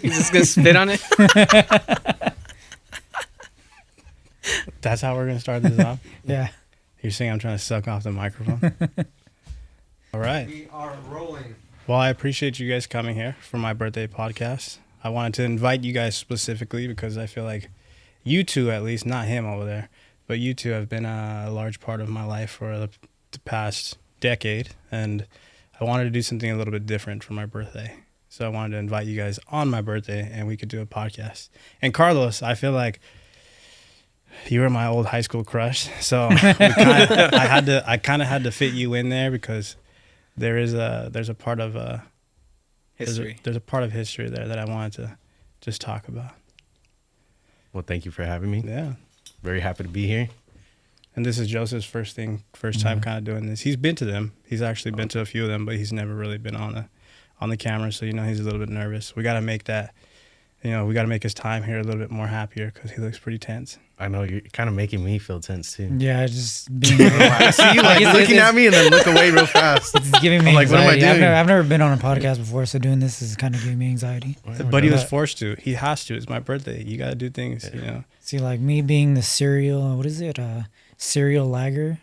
He's just gonna spit on it. That's how we're gonna start this off. Yeah. You're saying I'm trying to suck off the microphone. All right. We are rolling. Well, I appreciate you guys coming here for my birthday podcast. I wanted to invite you guys specifically because I feel like you two, at least, not him over there, but you two have been a large part of my life for the past decade, and I wanted to do something a little bit different for my birthday. So I wanted to invite you guys on my birthday, and we could do a podcast. And Carlos, I feel like you were my old high school crush, so I kind of had to fit you in there because there's a part of History. There's a part of history there that I wanted to just talk about. Well, thank you for having me. Yeah. Very happy to be here. And this is Joseph's first time kind of doing this. He's been to them. He's actually been to a few of them, but he's never really been on the camera. So, he's a little bit nervous. We got to make that, we got to make his time here a little bit more happier because he looks pretty tense. I know you're kind of making me feel tense too. Yeah, just being I see you like looking at me and then look away real fast. it's giving me I'm like, what am I anxiety. doing? I've never been on a podcast before, so doing this is kind of giving me anxiety. But he was forced to. He has to. It's my birthday. You got to do things, See, like me being the serial lagger,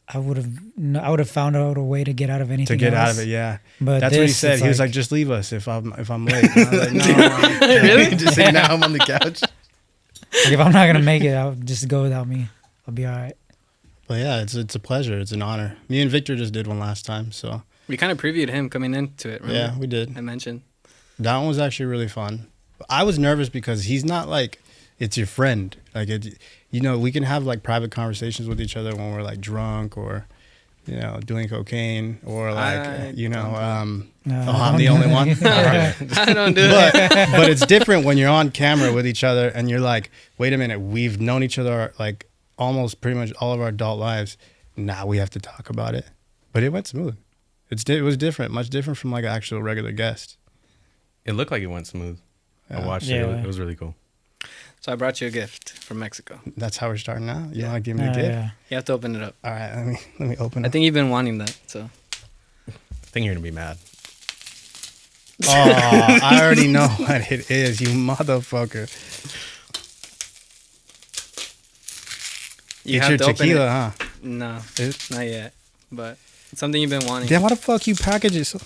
I would have found out a way to get out of anything. To get out else. of it, yeah. But that's what he said. He was like, "Just leave us if I'm late." And I was like, "No, Really? Just sitting at home on the couch. like, if I'm not gonna make it, I'll just go without me. I'll be all right. But yeah, it's a pleasure. It's an honor. Me and Victor just did one last time, so We kind of previewed him coming into it. Remember? yeah, we did. I mentioned. That one was actually really fun. I was nervous because he's not like it's your friend. Like we can have like private conversations with each other when we're like drunk or doing cocaine or like I'm the only one. I don't do but it. but it's different when you're on camera with each other and you're like, wait a minute, we've known each other like almost pretty much all of our adult lives. Now we have to talk about it. But it went smooth. It was different, much different from like an actual regular guest. It looked like it went smooth. Yeah. I watched it. It was really cool. So I brought you a gift from Mexico. That's how we're starting now. You want to give me a gift? Yeah. You have to open it up. All right, let me open it. I think you've been wanting that. So I think you're gonna be mad. Oh, I already know what it is, you motherfucker. you It's have your to open tequila, it. huh? No, It- not yet. But it's something you've been wanting. Then why the fuck you package it so?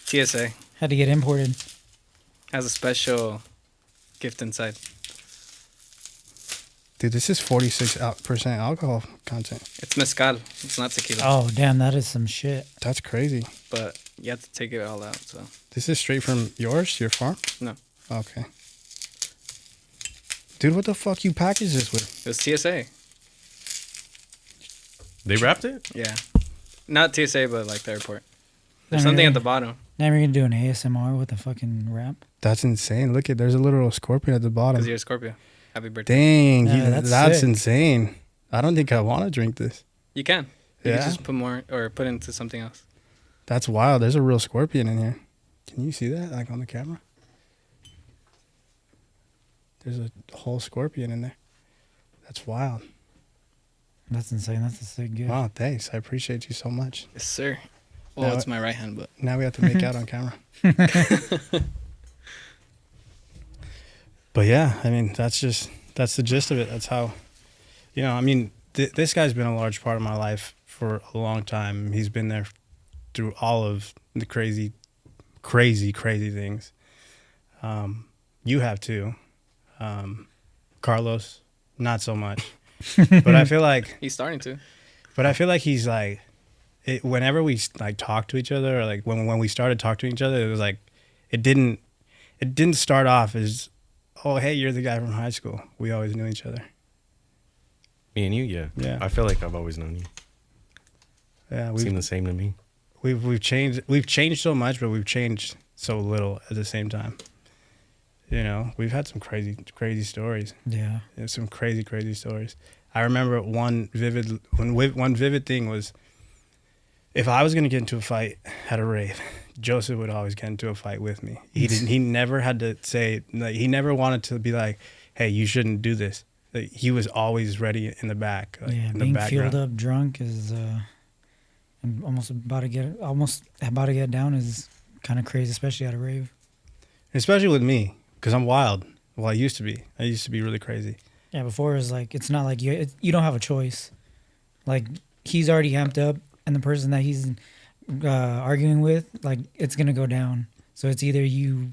TSA Had to get imported. has a special gift inside. Dude, this is 46% alcohol content. It's mezcal. It's not tequila. Oh damn, that is some shit. That's crazy. But you have to take it all out. So This is straight from your farm? No. Okay. Dude, what the fuck you package this with? it was TSA. They wrapped it? Yeah, not TSA, but like the airport. There's I mean, something at the bottom. Now we're gonna do an ASMR with a fucking rap. That's insane. Look there's a little scorpion at the bottom. Because you're a Scorpio. Happy birthday. Dang, Yeah, that's that's sick. insane. I don't think I want to drink this. You can. You Yeah? can just put more or put into something else. That's wild. There's a real scorpion in here. Can you see that, like on the camera? There's a whole scorpion in there. That's wild. That's insane. That's a sick gift. Wow, thanks. I appreciate you so much. Yes, sir. Well, Now it's my right hand, but Now we have to make out on camera. But yeah, I mean, that's the gist of it. That's how, this guy's been a large part of my life for a long time. He's been there through all of the crazy, crazy, crazy things. You have too. Carlos, not so much. But I feel like he's starting to. he's like, whenever we like talk to each other, or like when we started talking to each other, it was like, it didn't start off as, oh, hey, you're the guy from high school. We always knew each other. Me and you, yeah. Yeah. I feel like I've always known you. Yeah, Seem the same to me. we've changed. We've changed so much, but we've changed so little at the same time. We've had some crazy stories. Yeah. There's some crazy stories. I remember one vivid thing was, if I was gonna get into a fight at a rave, Joseph would always get into a fight with me. He never had to say, like, he never wanted to be like, hey, you shouldn't do this. Like, he was always ready in the back. Like, Yeah, in the being background. fueled up drunk is almost about to get down is kind of crazy, especially at a rave. especially with me, because I'm wild. Well, I used to be. I used to be really crazy. Yeah, before it was like it's not like you don't have a choice. Like he's already amped up, and the person that he's arguing with, like it's gonna go down. So it's either you're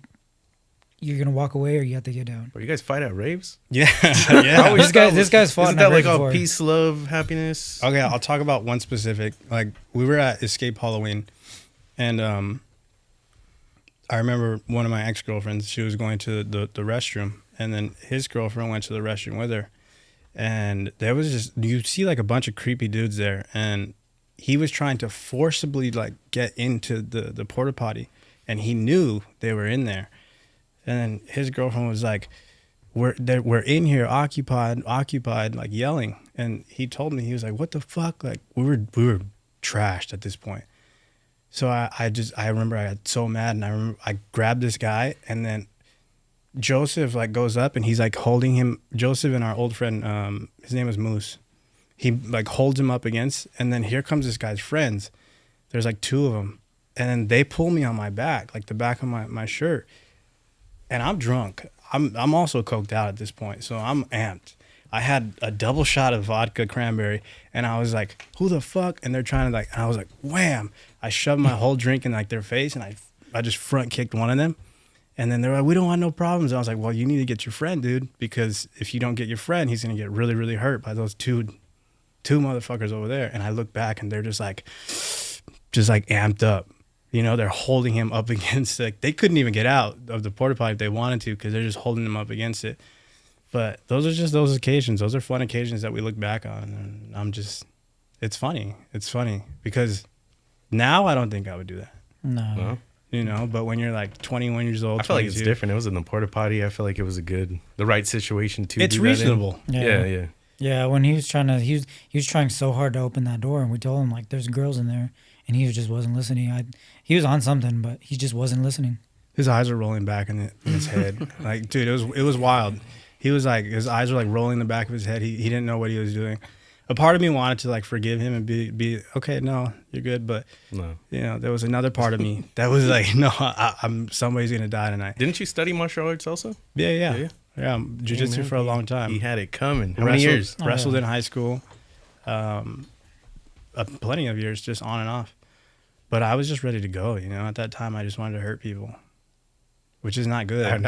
gonna walk away or you have to get down. Bro, you guys fight at raves? Yeah, yeah. This guy's fought. Isn't that like all peace, love, happiness? Okay, I'll talk about one specific. Like we were at Escape Halloween, and I remember one of my ex-girlfriends. She was going to the restroom, and then his girlfriend went to the restroom with her, and there was just you see like a bunch of creepy dudes there, and he was trying to forcibly like get into the porta potty, and he knew they were in there, and then his girlfriend was like, we're in here occupied, like yelling. And he told me, he was like, what the fuck? Like we were trashed at this point. So I remember I got so mad, and I remember I grabbed this guy, and then Joseph like goes up and he's like holding him. Joseph and our old friend, his name was Moose. He like holds him up against, and then here comes this guy's friends. There's like two of them, and then they pull me on my back, like the back of my shirt. And I'm drunk. I'm also coked out at this point, so I'm amped. I had a double shot of vodka cranberry, and I was like, who the fuck? And they're trying to like, and I was like, wham. I shoved my whole drink in like their face, and I just front kicked one of them. And then they're like, we don't want no problems. And I was like, well, you need to get your friend, dude, because if you don't get your friend, he's going to get really, really hurt by those two motherfuckers over there. And I look back, and they're just like amped up. You know, they're holding him up against, like, they couldn't even get out of the porta potty if they wanted to, because they're just holding him up against it. But those are just those occasions. Those are fun occasions that we look back on. And it's funny. It's funny because now I don't think I would do that. No. You know, but when you're like 21 years old, I feel 22, like it's different. It was in the porta potty. I feel like it was the right situation to it's do that in. reasonable. Yeah. Yeah, when he was trying so hard to open that door, and we told him like there's girls in there, and he just wasn't listening. He was on something, but he just wasn't listening. His eyes were rolling back in his head. Like, dude, it was wild. He was like, his eyes were like rolling in the back of his head. He didn't know what he was doing. A part of me wanted to like forgive him and be okay. No, you're good. But No. you know, there was another part of me that was like, no, I'm somebody's gonna die tonight. Didn't you study martial arts also? Yeah. Jiu-jitsu for a long time. He had it coming. How many years? Wrestled in high school. Plenty of years, just on and off. But I was just ready to go. You know, at that time, I just wanted to hurt people, which is not good.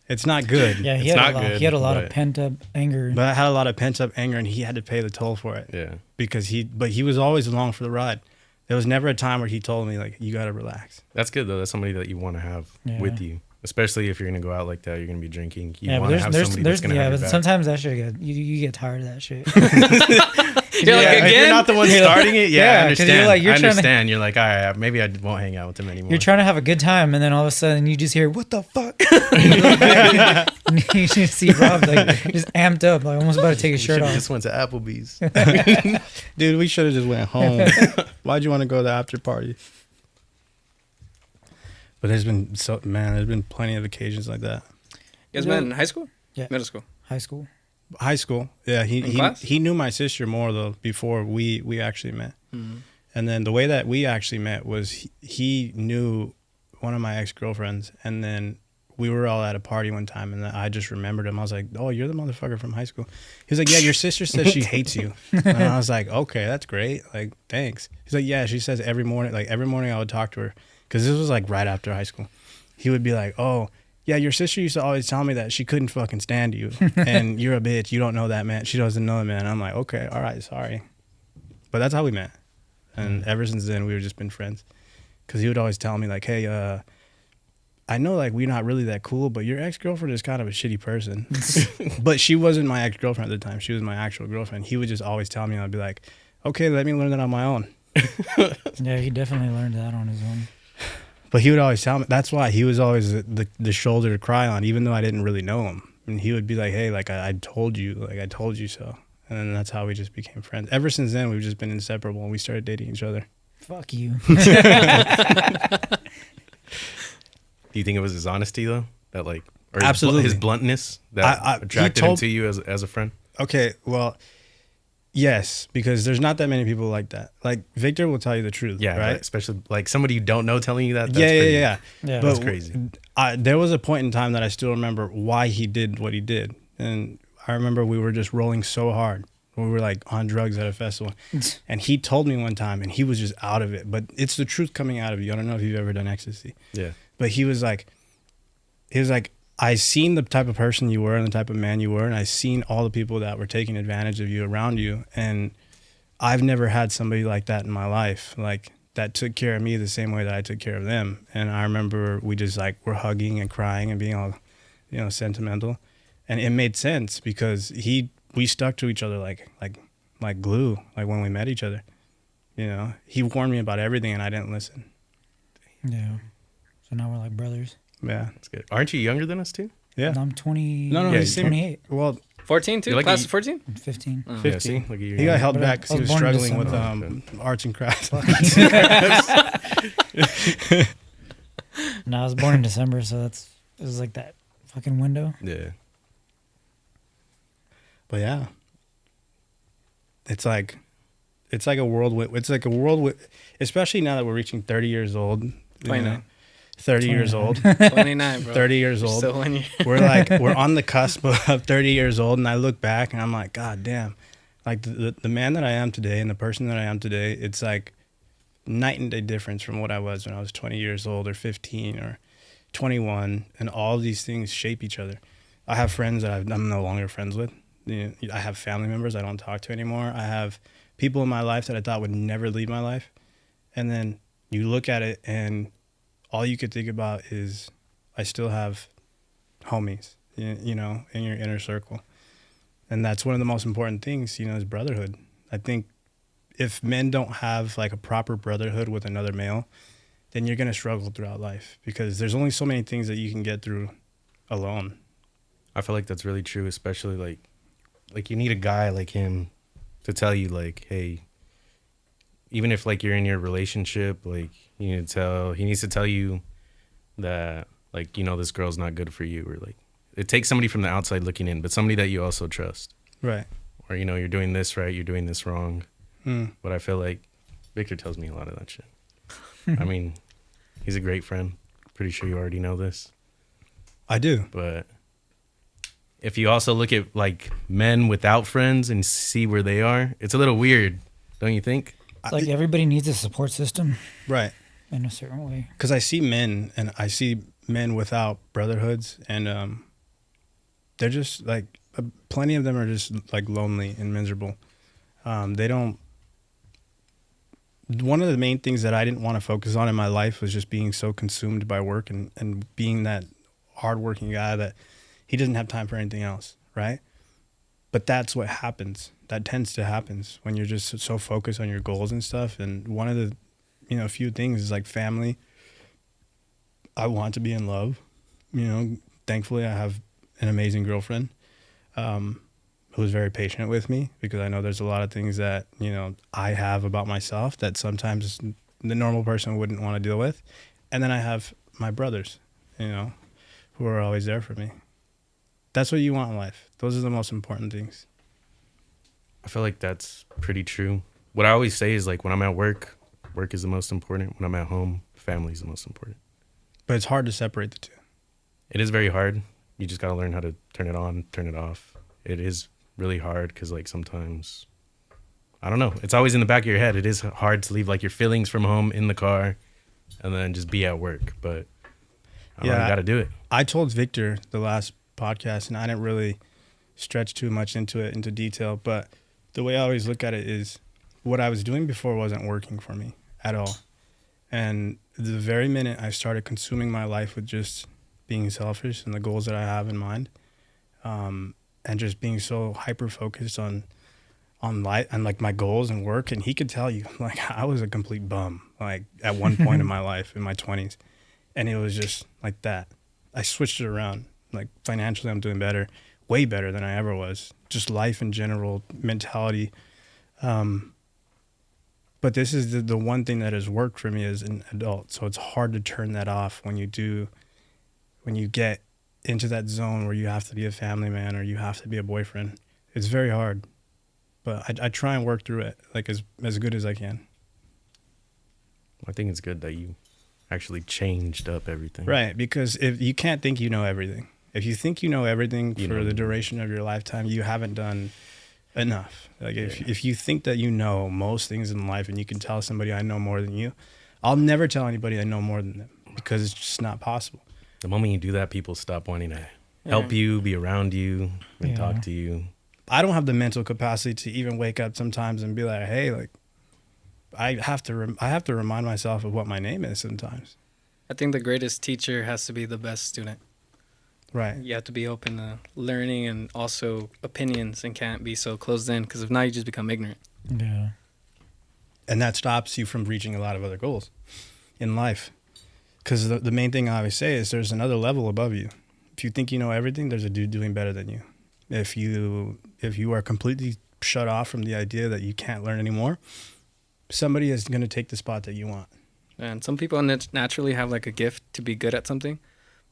It's not good. Yeah, he had a lot of pent up anger. But I had a lot of pent up anger, and he had to pay the toll for it. Yeah. Because he was always along for the ride. There was never a time where he told me like, you got to relax. That's good though. That's somebody that you want to have with you, especially if you're gonna go out like that. You're gonna be drinking. You want to have somebody that's gonna have your back. Sometimes that shit you get tired of that shit. You're like, If you're again? not the one starting it, I 'cause understand. you're I trying to- understand. You're like, all right, maybe I won't hang out with him anymore. You're trying to have a good time, and then all of a sudden you just hear, "What the fuck?" And you just see Rob like just amped up, like almost about to take his shirt off. Just went to Applebee's. Dude, we should have just went home. Why'd you want to go to the after party? But there's been plenty of occasions like that. You guys met in high school? Yeah. Middle school. High school. High school, yeah. class? He knew my sister more though before we actually met. Mm-hmm. And then the way that we actually met was he knew one of my ex-girlfriends, and then we were all at a party one time, and I just remembered him. I was like, "Oh, you're the motherfucker from high school." He was like, "Yeah, your sister says she hates you." And I was like, "Okay, that's great. Like, thanks." He's like, "Yeah, she says every morning I would talk to her, because this was like right after high school. He would be like, "Oh, yeah, your sister used to always tell me that she couldn't fucking stand you, and you're a bitch. You don't know that man. She doesn't know that man." I'm like, "Okay, all right, sorry." But that's how we met, and ever since then we've just been friends. Because he would always tell me like, "Hey, I know like we're not really that cool, but your ex-girlfriend is kind of a shitty person." But she wasn't my ex-girlfriend at the time. She was my actual girlfriend. He would just always tell me, and I'd be like, "Okay, let me learn that on my own." Yeah, he definitely learned that on his own. But he would always tell me. That's why he was always the shoulder to cry on, even though I didn't really know him. And he would be like, "Hey, like I told you, like I told you so." And then that's how we just became friends. Ever since then, we've just been inseparable, and we started dating each other. Fuck you. Do you think it was his honesty though, that like, or Absolutely. his bluntness that attracted him to you as a friend? Okay, well, Yes, because there's not that many people like that. Like Victor will tell you the truth. Yeah, right. Especially like somebody you don't know telling you that. That's Yeah. But that's crazy. There was a point in time that I still remember why he did what he did, and I remember we were just rolling so hard. We were like on drugs at a festival, and he told me one time, and he was just out of it. But it's the truth coming out of you. I don't know if you've ever done ecstasy. Yeah. But he was like, I seen the type of person you were and the type of man you were, and I seen all the people that were taking advantage of you around you, and I've never had somebody like that in my life, like that took care of me the same way that I took care of them. And I remember we just like were hugging and crying and being all, sentimental, and it made sense because we stuck to each other like glue, like when we met each other. He warned me about everything, and I didn't listen. Yeah. So now we're like brothers. Yeah, that's good. Aren't you younger than us too? Yeah. I'm 20. No, he's 28. Well, 14 too? Class of 14? 15. 15. Yeah, see? Like he got held back because he was struggling with arts and crafts. No, I was born in December, so it was like that fucking window. Yeah. But yeah, it's like a world with, especially now that we're reaching 30 years old. 29. 30 years old. 29, bro. 30 years old. Still 1 year. we're on the cusp of 30 years old, and I look back and I'm like, God damn. Like the man that I am today and the person that I am today, it's like night and day difference from what I was when I was 20 years old or 15 or 21, and all of these things shape each other. I have friends that I'm no longer friends with. I have family members I don't talk to anymore. I have people in my life that I thought would never leave my life. And then you look at it and all you could think about is I still have homies, in your inner circle. And that's one of the most important things, is brotherhood. I think if men don't have like a proper brotherhood with another male, then you're going to struggle throughout life because there's only so many things that you can get through alone. I feel like that's really true, especially like you need a guy like him to tell you like, hey, even if like you're in your relationship, like he needs to tell you that like, this girl's not good for you, or like it takes somebody from the outside looking in, but somebody that you also trust. Right. Or, you're doing this right, you're doing this wrong. But I feel like Victor tells me a lot of that shit. I mean, he's a great friend. Pretty sure you already know this. I do. But if you also look at like men without friends and see where they are, it's a little weird, don't you think? It's like everybody needs a support system. Right. In a certain way. Because I see men without brotherhoods, and they're just like, plenty of them are just like lonely and miserable. They don't. One of the main things that I didn't want to focus on in my life was just being so consumed by work and being that hardworking guy that he doesn't have time for anything else, right? But that's what happens. That tends to happen when you're just so focused on your goals and stuff. And one of the, few things is like family. I want to be in love. Thankfully I have an amazing girlfriend who's very patient with me, because I know there's a lot of things that, I have about myself that sometimes the normal person wouldn't want to deal with. And then I have my brothers, who are always there for me. That's what you want in life. Those are the most important things. I feel like that's pretty true. What I always say is like, when I'm at work, work is the most important. When I'm at home, family is the most important. But it's hard to separate the two. It is very hard. You just got to learn how to turn it on, turn it off. It is really hard because like sometimes, I don't know. It's always in the back of your head. It is hard to leave like your feelings from home in the car and then just be at work. But you got to do it. I told Victor the last podcast, and I didn't really stretch too much into detail, but the way I always look at it is what I was doing before wasn't working for me at all. And the very minute I started consuming my life with just being selfish and the goals that I have in mind, and just being so hyper focused on life and like my goals and work, and he could tell you like I was a complete bum like at one point in my life in my 20s, and it was just like that. I switched it around. Like financially, I'm doing better, way better than I ever was. Just life in general, mentality. But this is the one thing that has worked for me as an adult. So it's hard to turn that off when you get into that zone where you have to be a family man or you have to be a boyfriend. It's very hard. but I try and work through it like as good as I can. I think it's good that you actually changed up everything. Right, because if you can't think you know everything. If you think you know everything You for know. the duration of your lifetime, you haven't done enough. Like if you think that you know most things in life and you can tell somebody I know more than you, I'll never tell anybody I know more than them because it's just not possible. The moment you do that, people stop wanting to help you, be around you, and Yeah. talk to you. I don't have the mental capacity to even wake up sometimes and be like, "Hey, like I have to remind myself of what my name is sometimes." I think the greatest teacher has to be the best student. Right. You have to be open to learning and also opinions and can't be so closed in because if not, you just become ignorant. Yeah. And that stops you from reaching a lot of other goals in life. Because the main thing I always say is there's another level above you. If you think you know everything, there's a dude doing better than you. If you are completely shut off from the idea that you can't learn anymore, somebody is going to take the spot that you want. And some people naturally have like a gift to be good at something,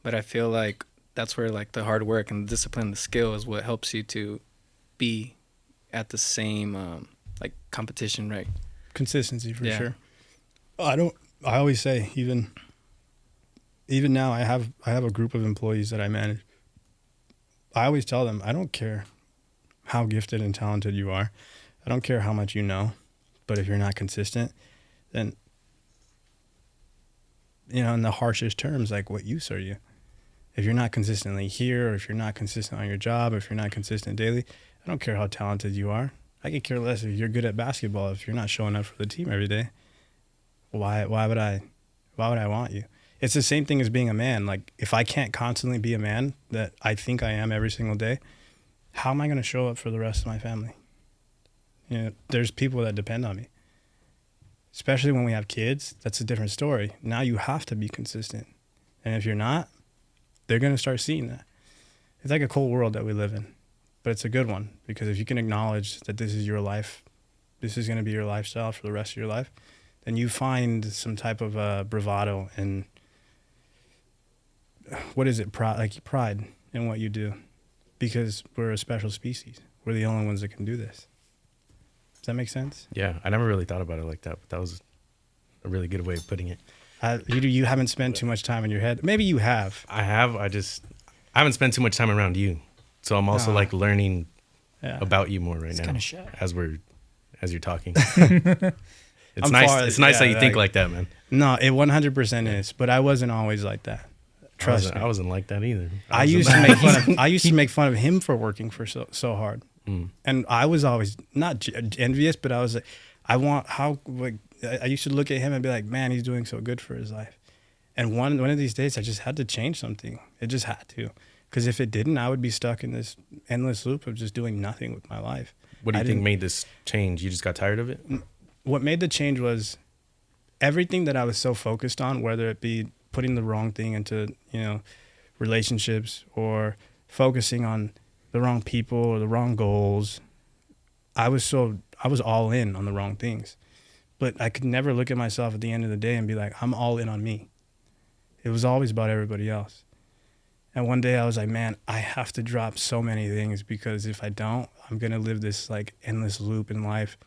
but I feel like that's where like the hard work and the discipline, the skill is what helps you to be at the same like competition, right? Consistency for Yeah. sure. I always say even now I have a group of employees that I manage. I always tell them, I don't care how gifted and talented you are. I don't care how much you know, but if you're not consistent, then in the harshest terms, like what use are you? If you're not consistently here, or if you're not consistent on your job, if you're not consistent daily, I don't care how talented you are. I could care less if you're good at basketball. If you're not showing up for the team every day, why would I want you? It's the same thing as being a man. Like if I can't constantly be a man that I think I am every single day, how am I going to show up for the rest of my family? There's people that depend on me. Especially when we have kids, that's a different story. Now you have to be consistent. And if you're not, they're going to start seeing that. It's like a cold world that we live in, but it's a good one because if you can acknowledge that this is your life, this is going to be your lifestyle for the rest of your life, then you find some type of bravado and pride in what you do because we're a special species. We're the only ones that can do this. Does that make sense? Yeah, I never really thought about it like that, but that was a really good way of putting it. You haven't spent too much time in your head. Maybe you have. I have. I haven't spent too much time around you, so I'm also like learning about you more right now Kind of shy. as you're talking. It's I'm nice. far- It's nice yeah, that you think like- like that, man. No, it 100% is, but I wasn't always like that. Trust me. I wasn't like that either. I used to make fun of him for working for so hard. Mm. And I was always not envious, but I was like, I used to look at him and be like, man, he's doing so good for his life. And one of these days, I just had to change something. It just had to. Because if it didn't, I would be stuck in this endless loop of just doing nothing with my life. What do you think made this change? You just got tired of it? What made the change was everything that I was so focused on, whether it be putting the wrong thing into, relationships or focusing on the wrong people or the wrong goals. I was all in on the wrong things. But I could never look at myself at the end of the day and be like, I'm all in on me. It was always about everybody else. And one day I was like, man, I have to drop so many things because if I don't, I'm going to live this like endless loop in life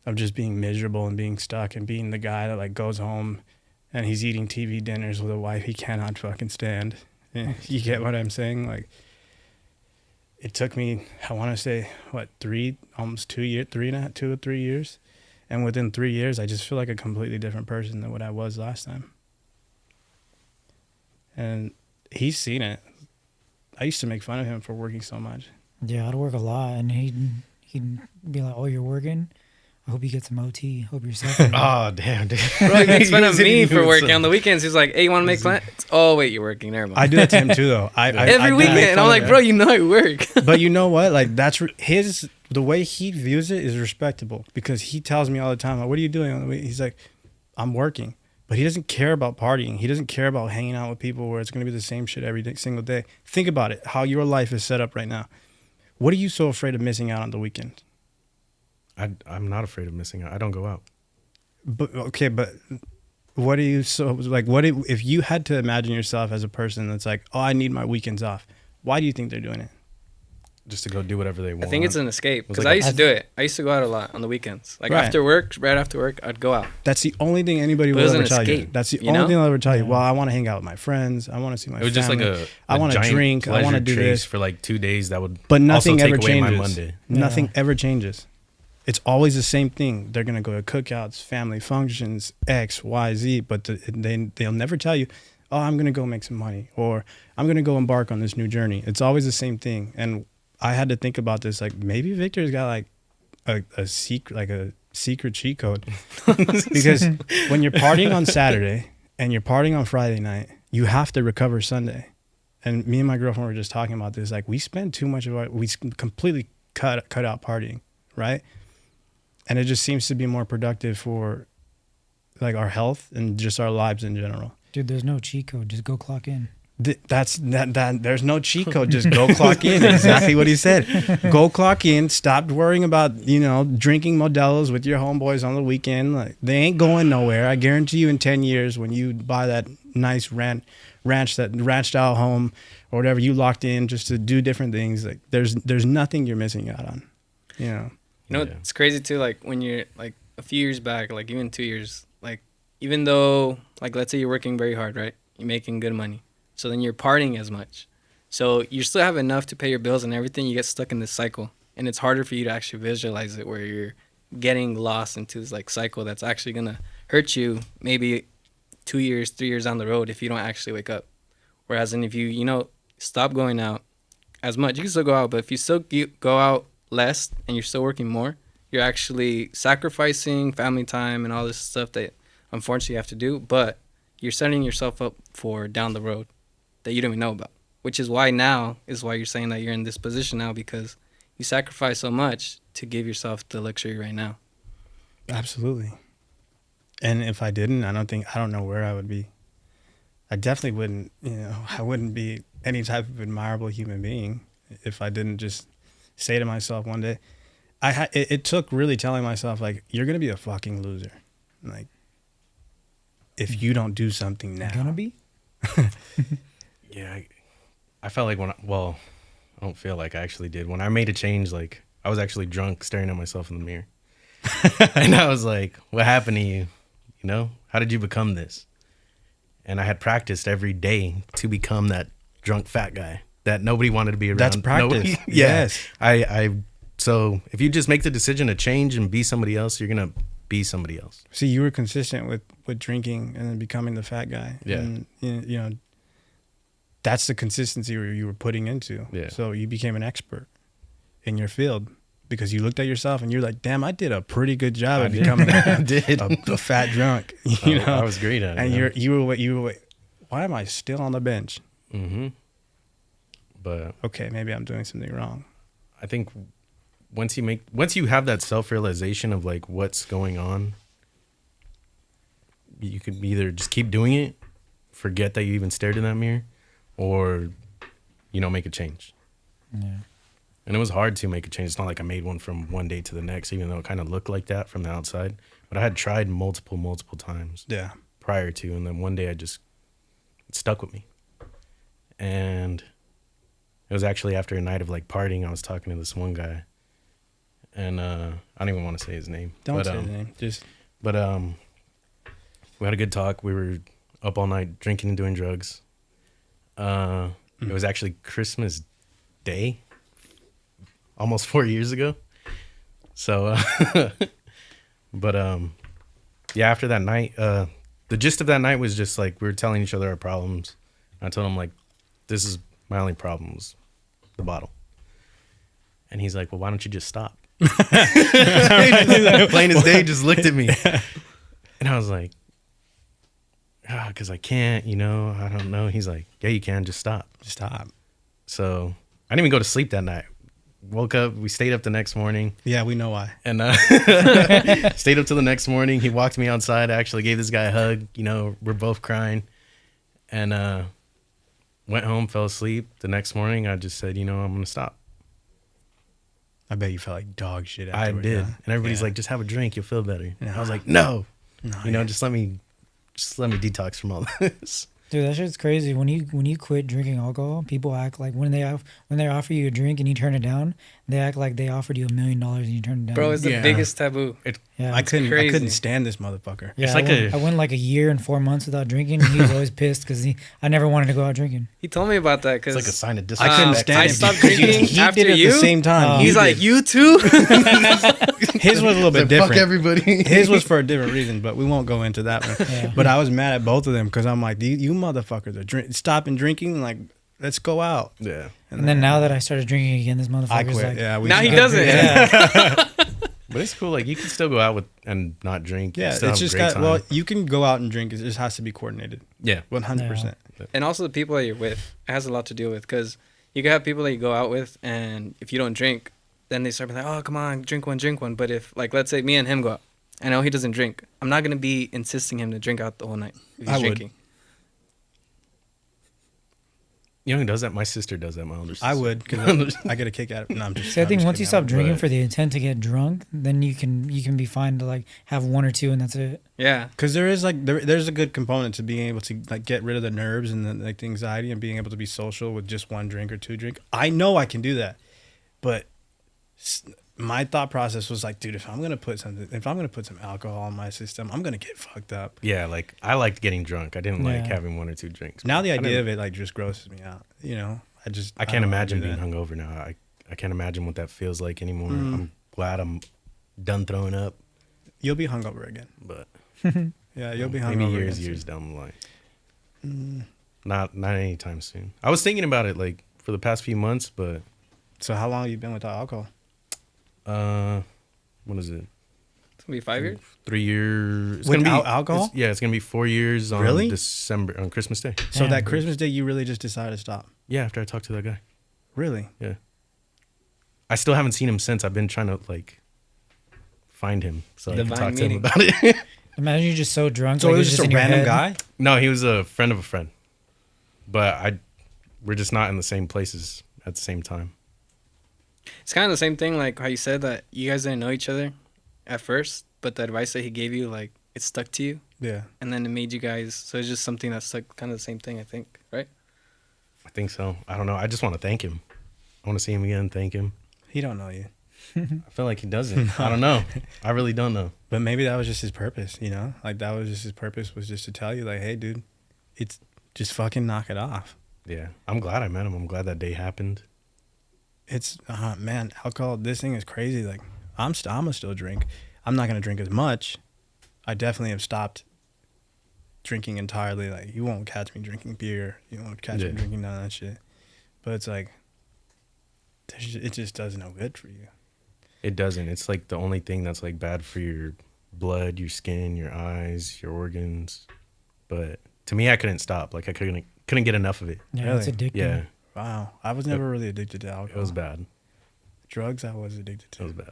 of just being miserable and being stuck and being the guy that like goes home and he's eating TV dinners with a wife he cannot fucking stand. You get what I'm saying? Like, it took me, I want to say, almost 2 years, 2 or 3 years. And within 3 years, I just feel like a completely different person than what I was last time. And he's seen it. I used to make fun of him for working so much. Yeah, I'd work a lot, and he'd be like, "Oh, you're working? I hope you get some OT. Hope you're suffering." Oh, damn, dude. Bro, he makes fun of me for working So- on the weekends. He's like, hey, you want to make plans? Oh, wait, you're working. Never mind. I do that to him too, though. Every do weekend. make And fun I'm of like, him. bro, you know I work. But you know what? Like the way he views it is respectable because he tells me all the time, like, what are you doing on the week? He's like, I'm working. But he doesn't care about partying. He doesn't care about hanging out with people where it's going to be the same shit single day. Think about it, how your life is set up right now. What are you so afraid of missing out on the weekend? I'm not afraid of missing out. I don't go out. But what are you if you had to imagine yourself as a person that's like, oh, I need my weekends off. Why do you think they're doing it? just to go do whatever they want. I think it's an escape because like I used to do it. I used to go out a lot on the weekends. Like Right. after work, right after work, I'd go out. That's the only thing anybody But it will was ever an tell you. escape, That's the you only know? thing they'll ever tell you. Well, I want to hang out with my friends. I want to see my It was family. just like I want to giant drink. I want to pleasure do chase this. for like 2 days. That would But nothing also ever take away my changes. Monday. Nothing Yeah. ever changes. It's always the same thing. They're gonna go to cookouts, family functions, X, Y, Z. But they'll never tell you, "Oh, I'm gonna go make some money," or "I'm gonna go embark on this new journey." It's always the same thing. And I had to think about this. Like maybe Victor's got like a secret cheat code because when you're partying on Saturday and you're partying on Friday night, you have to recover Sunday. And me and my girlfriend were just talking about this. Like we spend too much of we completely cut out partying, right? And it just seems to be more productive for like our health and just our lives in general. Dude, there's no cheat code. Just go clock in. That there's no cheat code. Just go clock in. Exactly what he said. Go clock in. Stop worrying about, drinking Modelo's with your homeboys on the weekend. Like they ain't going nowhere. I guarantee you in 10 years when you buy that nice ranched out home or whatever, you locked in just to do different things. Like there's nothing you're missing out on. You know, it's crazy too. Like when you're like a few years back, like even 2 years, like even though like let's say you're working very hard, right? You're making good money. So then you're partying as much. So you still have enough to pay your bills and everything. You get stuck in this cycle. And it's harder for you to actually visualize it where you're getting lost into this like cycle that's actually going to hurt you maybe 2 years, 3 years down the road if you don't actually wake up. Whereas if you, stop going out as much, you can still go out, but if you still go out less and you're still working more, you're actually sacrificing family time and all this stuff that unfortunately you have to do, but you're setting yourself up for down the road that you don't even know about, which is why you're saying that you're in this position now because you sacrifice so much to give yourself the luxury right now. Absolutely. And if I didn't, I don't know where I would be. I definitely wouldn't, I wouldn't be any type of admirable human being if I didn't just say to myself one day, it took really telling myself like, you're going to be a fucking loser. Like, if you don't do something now. Gonna be? Yeah, I felt like I don't feel like I actually did. When I made a change, like I was actually drunk staring at myself in the mirror. And I was like, what happened to you? How did you become this? And I had practiced every day to become that drunk fat guy that nobody wanted to be around. That's practice. Yes. So if you just make the decision to change and be somebody else, you're going to be somebody else. See, you were consistent with drinking and then becoming the fat guy. Yeah. And, that's the consistency you were putting into. Yeah. So you became an expert in your field because you looked at yourself and you're like, damn, I did a pretty good job of becoming a fat drunk. I was great at it. And you were why am I still on the bench? Mm-hmm. But okay, maybe I'm doing something wrong. I think once you have that self-realization of like what's going on, you could either just keep doing it, forget that you even stared in that mirror, or make a change. Yeah. And it was hard to make a change. It's not like I made one from one day to the next, even though it kind of looked like that from the outside. But I had tried multiple times prior to, and then one day it stuck with me. And it was actually after a night of like partying. I was talking to this one guy, and I don't even want to say his name. Don't say his name. But we had a good talk. We were up all night drinking and doing drugs. It was actually Christmas Day, almost 4 years ago. So, but after that night, the gist of that night was just like we were telling each other our problems. I told him like, this is my only problem was the bottle. And he's like, well, why don't you just stop? Plain as day, just looked at me. And I was like, because I can't, I don't know. He's like, yeah, you can, just stop. Just stop. So I didn't even go to sleep that night. Woke up, we stayed up the next morning. Yeah, we know why. And stayed up till the next morning. He walked me outside. I actually gave this guy a hug. We're both crying. And went home, fell asleep. The next morning, I just said, I'm going to stop. I bet you felt like dog shit afterward. I did. Huh? And everybody's like, just have a drink. You'll feel better. And I was like, no. just let me detox from all this. Dude, that shit's crazy. When you quit drinking alcohol, people act like when they offer you a drink and you turn it down, they act like they offered you $1 million and you turned it down. Bro, it's the Yeah. biggest taboo. yeah, I couldn't crazy. stand this motherfucker. yeah. It's like I went like a year and 4 months without drinking, and he was always pissed because I never wanted to go out drinking. He told me about that because It's like a sign of I disrespect. couldn't stand I it. stopped because drinking he after did it at you? the same time. Oh. he's like, you too? His was a little bit Like, different. fuck everybody. His was for a different reason, but we won't go into that one. Yeah. But I was mad at both of them because I'm like, you motherfuckers are stopping drinking. Like, let's go out. Yeah. And then now that I started drinking again, this I motherfucker's quit. like, Yeah, Now he stopped doesn't. drinking. yeah, But it's cool. Like you can still go out with and not drink. Yeah, Still it's have a just great got. time. Well, you can go out and drink. It just has to be coordinated. yeah. 100%. And also the people that you're with, it has a lot to do with because you can have people that you go out with, and if you don't drink, then they start being like, oh, come on, drink one. But if, like, let's say me and him go out, I know he doesn't drink, I'm not going to be insisting him to drink out the whole night if he's I would. drinking. You know who does that? My sister does that. My older sister. I would because I get a kick out of it. No, I'm just. See, I I'm think just once you kidding. stop drinking but- for the intent to get drunk, then you can be fine to like have one or two and that's it. Yeah. Because there is like there's a good component to being able to like get rid of the nerves and the anxiety and being able to be social with just one drink or two drink. I know I can do that, but my thought process was like, dude, if I'm gonna put some alcohol in my system, I'm gonna get fucked up. Yeah, like I liked getting drunk. I didn't like Yeah. having one or two drinks. Now the I idea didn't- of it like just grosses me out. You know, I I can't don't wanna imagine do being that. hungover now. I can't imagine what that feels like anymore. Mm. I'm glad I'm done throwing up, You'll be hungover again. but Yeah, you'll be hungover. maybe again years soon. down the line. Mm. Not anytime soon. I was thinking about it like for the past few months, but So how long have you been without alcohol? what is it? It's going to be 5 years? 3 years. It's Without alcohol? It's gonna be 4 years on Really? December on Christmas Day. So Damn, that dude. Christmas day, you really just decided to stop? Yeah, after I talked to that guy. Really? Yeah. I still haven't seen him since. I've been trying to like find him so I can Divine talk to him meaning. about it. Imagine you're just so drunk. So like, it was it's just a in your random head. guy? No, he was a friend of a friend, but we're just not in the same places at the same time. It's kind of the same thing, like how you said that you guys didn't know each other at first, but the advice that he gave you, like, it stuck to you, Yeah. and then it made you guys, so it's just something that's like kind of the same thing, I think, right? I think so. I don't know. I just want to thank him. I want to see him again. Thank him. He don't know you. I feel like he doesn't. I don't know. I really don't know. But maybe that was just his purpose, you know? Like that was just his purpose was just to tell you like, hey dude, it's just fucking knock it off. Yeah, I'm glad I met him. I'm glad that day happened. It's man, alcohol, this thing is crazy. Like I'm gonna still drink. I'm not gonna drink as much. I definitely have stopped drinking entirely. Like you won't catch me drinking beer. You won't catch me Yeah. drinking none of that shit. But it's like it just does no good for you. It doesn't. It's like the only thing that's like bad for your blood, your skin, your eyes, your organs. But to me, I couldn't stop. Like I couldn't get enough of it. Yeah, it's Really? addictive. Yeah, Wow. I was never really addicted to alcohol. it was bad. Drugs I was addicted It to. was bad.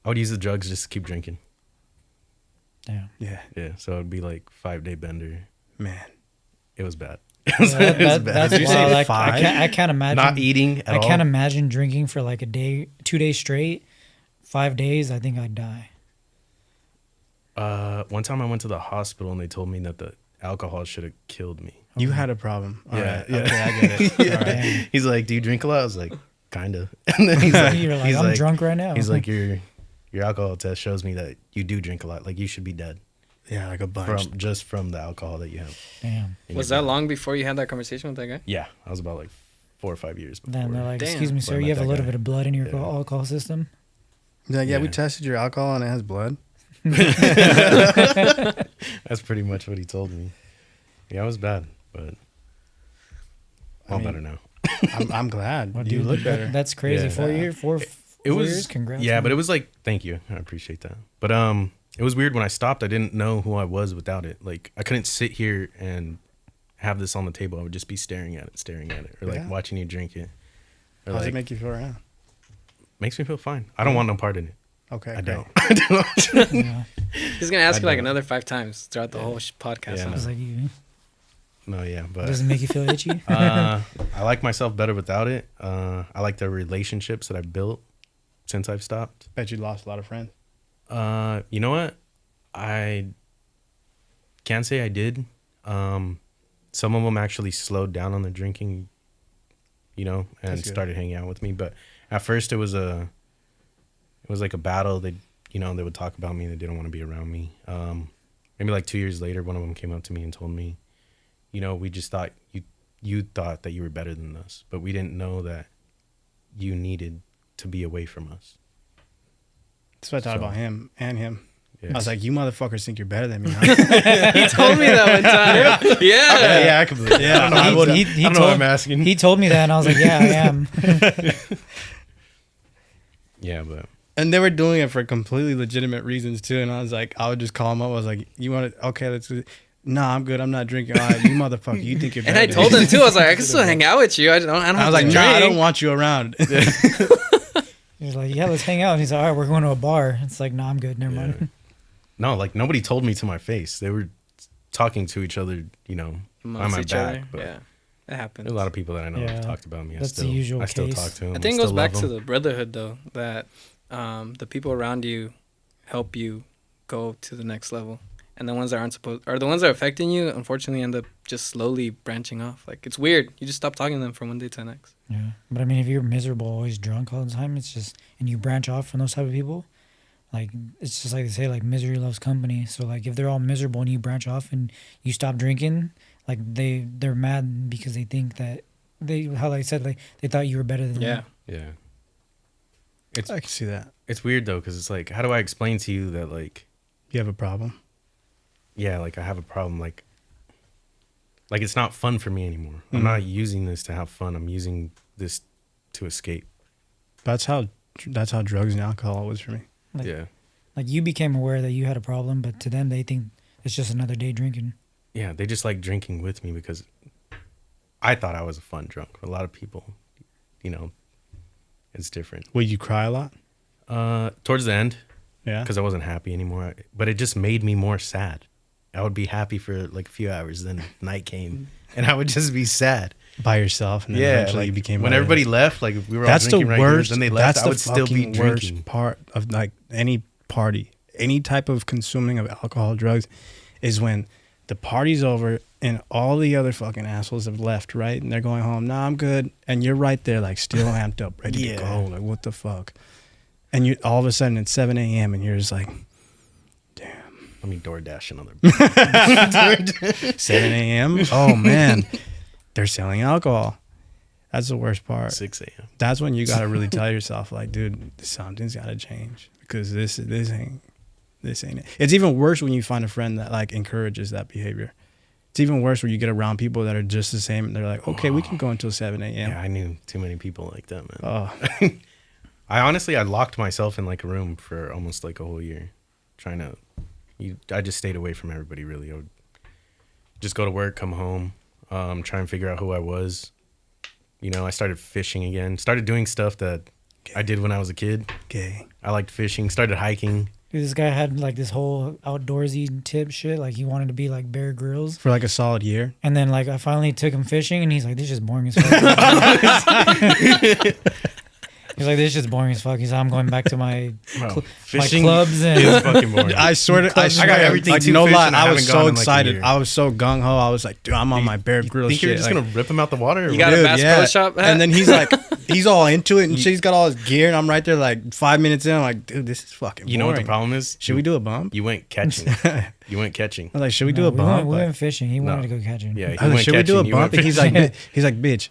I would use the drugs just to keep drinking. Yeah. Yeah. Yeah, so it'd be like 5-day bender. Man. It was bad. Yeah, It was bad. that's Did you say wild. Like, five? I can't imagine. Not eating at I all. can't imagine drinking for like a day, 2 days straight, 5 days. I think I'd die. One time I went to the hospital and they told me that the alcohol should have killed me. You had a problem. All Yeah, right. yeah. Okay, I get it. All right. Damn. He's like, "Do you drink a lot?" I was like, "Kind of." And then he's like, You're like, he's I'm like, drunk right now. He's like, "Your alcohol test shows me that you do drink a lot. Like you should be dead Yeah, like a bunch. from the alcohol that you have." damn. in Was your that blood." long before you had that conversation with that guy? Yeah, I was about like 4 or 5 years before. Then they're like, Damn. excuse me, But I sir, you met have a that little guy. bit of blood in your Yeah. alcohol system. He's like, yeah, we Yeah. tested your alcohol and it has blood. That's pretty much what he told me. Yeah, it was bad, but I I'm mean, better now. I'm glad. Well, you dude, look better. That's crazy. Yeah. 4 years, four It was years. Congrats. Yeah, man. but it was like, thank you, I appreciate that. But it was weird when I stopped. I didn't know who I was without it. Like I couldn't sit here and have this on the table. I would just be staring at it, or like Yeah. watching you drink it. Or How does like, it make you feel right now? makes me feel fine. I don't want no part in it. Okay, I great. don't. Yeah. He's gonna ask I you like don't. another 5 times throughout the whole podcast. Yeah, huh? I was like, you, No, yeah, but does it make you feel itchy? I like myself better without it. I like the relationships that I've built since I've stopped. Bet you lost a lot of friends. You know what? I can't say I did. some of them actually slowed down on their drinking, you know, and That's good. started hanging out with me. But at first it was like a battle. They, you know, they would talk about me. They didn't want to be around me. Maybe like 2 years later, one of them came up to me and told me, you know, we just thought you thought that you were better than us, but we didn't know that you needed to be away from us. That's what I thought So- about him and him. Yeah. I was like, you motherfuckers think you're better than me, huh? He told me that one time. Yeah. yeah, I can believe it. Yeah, I don't know, I wouldn't- he I don't know what told- I'm asking. He told me that, and I was like, yeah, I am. Yeah, but And they were doing it for completely legitimate reasons too. And I was like, I would just call them up. I was like, you want to? Okay, let's. Nah, I'm good. I'm not drinking. All right, you motherfucker, you think you're better? And I than told me. him too. I was like, I can still hang out with you. I don't I have was to like, drink. nah, I don't want you around. He was like, yeah, let's hang out. And he's like, all right, we're going to a bar. It's like, no, I'm good. Never Yeah. mind. no, like nobody told me to my face. They were talking to each other, you know, Amongst my each back. other. But Yeah, it happens. there's a lot of people that I know Yeah. have talked about me. That's the I still, usual I still case. talk to them. I think it goes still back love to them. the brotherhood though, that the people around you help you go to the next level, and the ones that aren't supposed, or the ones that are affecting you, unfortunately end up just slowly branching off. Like, it's weird. You just stop talking to them from one day to the next. Yeah. But I mean, if you're miserable, always drunk all the time, it's just, and you branch off from those type of people, like, it's just like they say, like, misery loves company. So, like, if they're all miserable and you branch off and you stop drinking, like, they're mad because they think that how they said, like, they thought you were better than Yeah. them. Yeah. I can see that. It's weird though, because it's like, how do I explain to you that, like, You have a problem. yeah, like I have a problem, like it's not fun for me anymore. Mhm. I'm not using this to have fun. I'm using this to escape. That's how drugs and alcohol was for me. Like, Yeah. like, you became aware that you had a problem, but to them, they think it's just another day drinking. Yeah, they just like drinking with me because I thought I was a fun drunk. A lot of people, you know, it's different. Would you cry a lot? Towards the end, Yeah. because I wasn't happy anymore. But it just made me more sad. I would be happy for like a few hours, then night came, and I would just be sad. By yourself, and then Yeah, eventually like, you became. when like- everybody left, like if we were That's all the drinking right here, worst. then they left. That's I the would still be fucking worst drinking. part of like any party, any type of consuming of alcohol, drugs, is when the party's over and all the other fucking assholes have left, right? And they're going home. Nah, I'm good. And you're right there, like still amped up, ready Yeah. to go. Like what the fuck? And you all of a sudden it's 7 a.m. and you're just like, Let me DoorDash another. 7 a.m. Oh man, they're selling alcohol. That's the worst part. 6 a.m. That's when you gotta really tell yourself, like, dude, something's gotta change because this ain't it. It's even worse when you find a friend that like encourages that behavior. It's even worse when you get around people that are just the same. And they're like, okay, we can go until 7 a.m. Yeah, I knew too many people like that, man. Oh, I locked myself in like a room for almost like a whole year, trying to. I just stayed away from everybody. Really, I would just go to work, come home, try and figure out who I was. You know, I started fishing again. Started doing stuff that I did when I was a kid. gay. I liked fishing. Started hiking. Dude, this guy had like this whole outdoorsy tip shit. Like he wanted to be like Bear Grylls. For like a solid year. And then like I finally took him fishing and he's like, this is just boring as fuck. He's like, this is just boring as fuck. He's like, I'm going back to my Fishing clubs and is fucking boring. I swear, I got everything Like, to no fish lie, and I I was haven't gone so in, like, a excited. year. I was so gung ho. I was like, dude, I'm on my Bear Grylls Think shit. you're just Like, gonna rip him out the water? Or You what? got a Bass Pro Shop hat? And then he's like, he's all into it, and he's got all his gear, and I'm right there like 5 minutes in. I'm like, dude, this is fucking. You know what the boring. problem is? Should we do a bump? You went catching. You went catching. I was like, should we do No, a bump? we Like, went fishing. He wanted to go catching. Yeah. I was like, should we do a catching, you went bump? And he's fishing. like, bitch,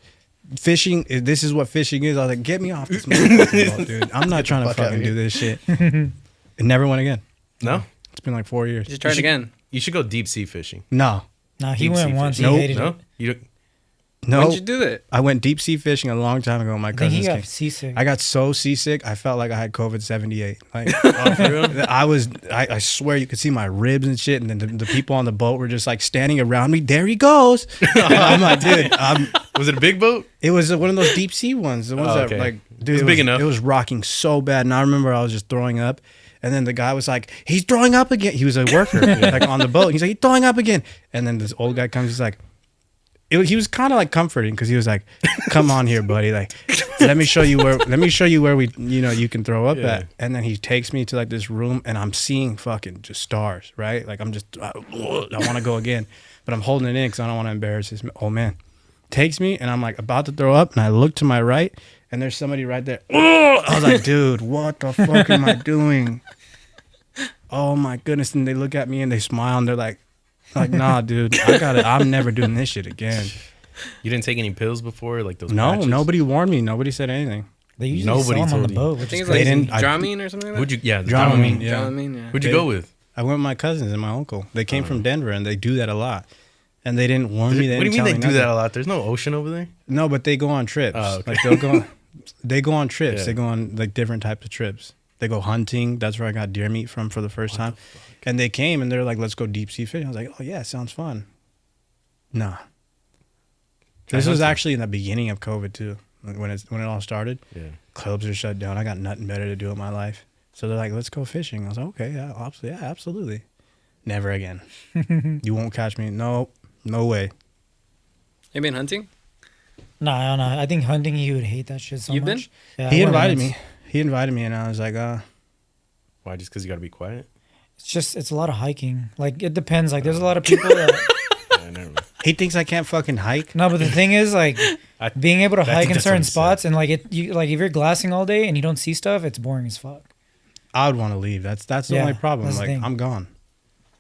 fishing. This is what fishing is. I was like, get me off this motherfucking boat, dude. I'm not trying to fuck outta fucking here. do this shit. It never went again. No, It's been like 4 years. Just try it again. you should go deep sea fishing. No, Nah, he Deep went sea once. He Nope. hated No, it. you. no. When did you do that? I went deep sea fishing a long time ago. My I think he cousins got came. seasick. I got so seasick, I felt like I had COVID 78. Like Oh, for real? I swear you could see my ribs and shit, and then the people on the boat were just like standing around me. There he goes. And I'm like, dude, Was it a big boat? it was one of those deep sea ones. The ones Oh, that okay. like, dude, It was big enough. It was rocking so bad, and I remember I was just throwing up. And then the guy was like, he's throwing up again. He was a worker, like on the boat. He's like, he's throwing up again. And then this old guy comes. He's like, he was kind of like comforting because he was like, come on here, buddy. Like, let me show you where we, you can throw up Yeah. at. And then he takes me to like this room, and I'm seeing fucking just stars, right? Like I'm just, I want to go again, but I'm holding it in because I don't want to embarrass this old man. Takes me, and I'm like about to throw up, and I look to my right, and there's somebody right there. I was like, dude, what the fuck am I doing? Oh my goodness. And they look at me and they smile, and they're like, nah, dude, I'm never doing this shit again. You didn't take any pills before, like those? No, patches? nobody warned me. Nobody said anything. They usually Nobody sell them on the told you. boat, I which think is it's like crazy. Dramamine or something like that. Who'd you? Yeah, the Dramamine, Dramamine. yeah. Dramamine, yeah. Who'd you They- go with? I went with my cousins and my uncle. They came from Denver, and they do that a lot. And they didn't warn me. What do you mean they do that a lot? There's no ocean over there. No, but they go on trips. Oh, okay. Like they go on trips. Yeah. They go on like different types of trips. They go hunting. That's where I got deer meat from for the first time. And they came and they're like, "Let's go deep sea fishing." I was like, "Oh yeah, sounds fun." Nah. This was hunting. actually in the beginning of COVID too, like when it all started. Yeah. Clubs are shut down. I got nothing better to do in my life. So they're like, "Let's go fishing." I was like, "Okay, yeah, absolutely." Never again. You won't catch me. No way. You been hunting? No, I don't know. I think hunting, he would hate that shit so You've much. been? Yeah, He I went invited once. me. He invited me, and I was like, Why? Just because you got to be quiet? It's a lot of hiking. Like, it depends. Like, there's a lot of people that. Yeah, never mind. he thinks I can't fucking hike. No, but the thing is, like, being able to I think hike in that's what certain he said. spots, and like if you're glassing all day and you don't see stuff, it's boring as fuck. I would want to leave. That's the Yeah, only problem. that's the Like, thing. I'm gone.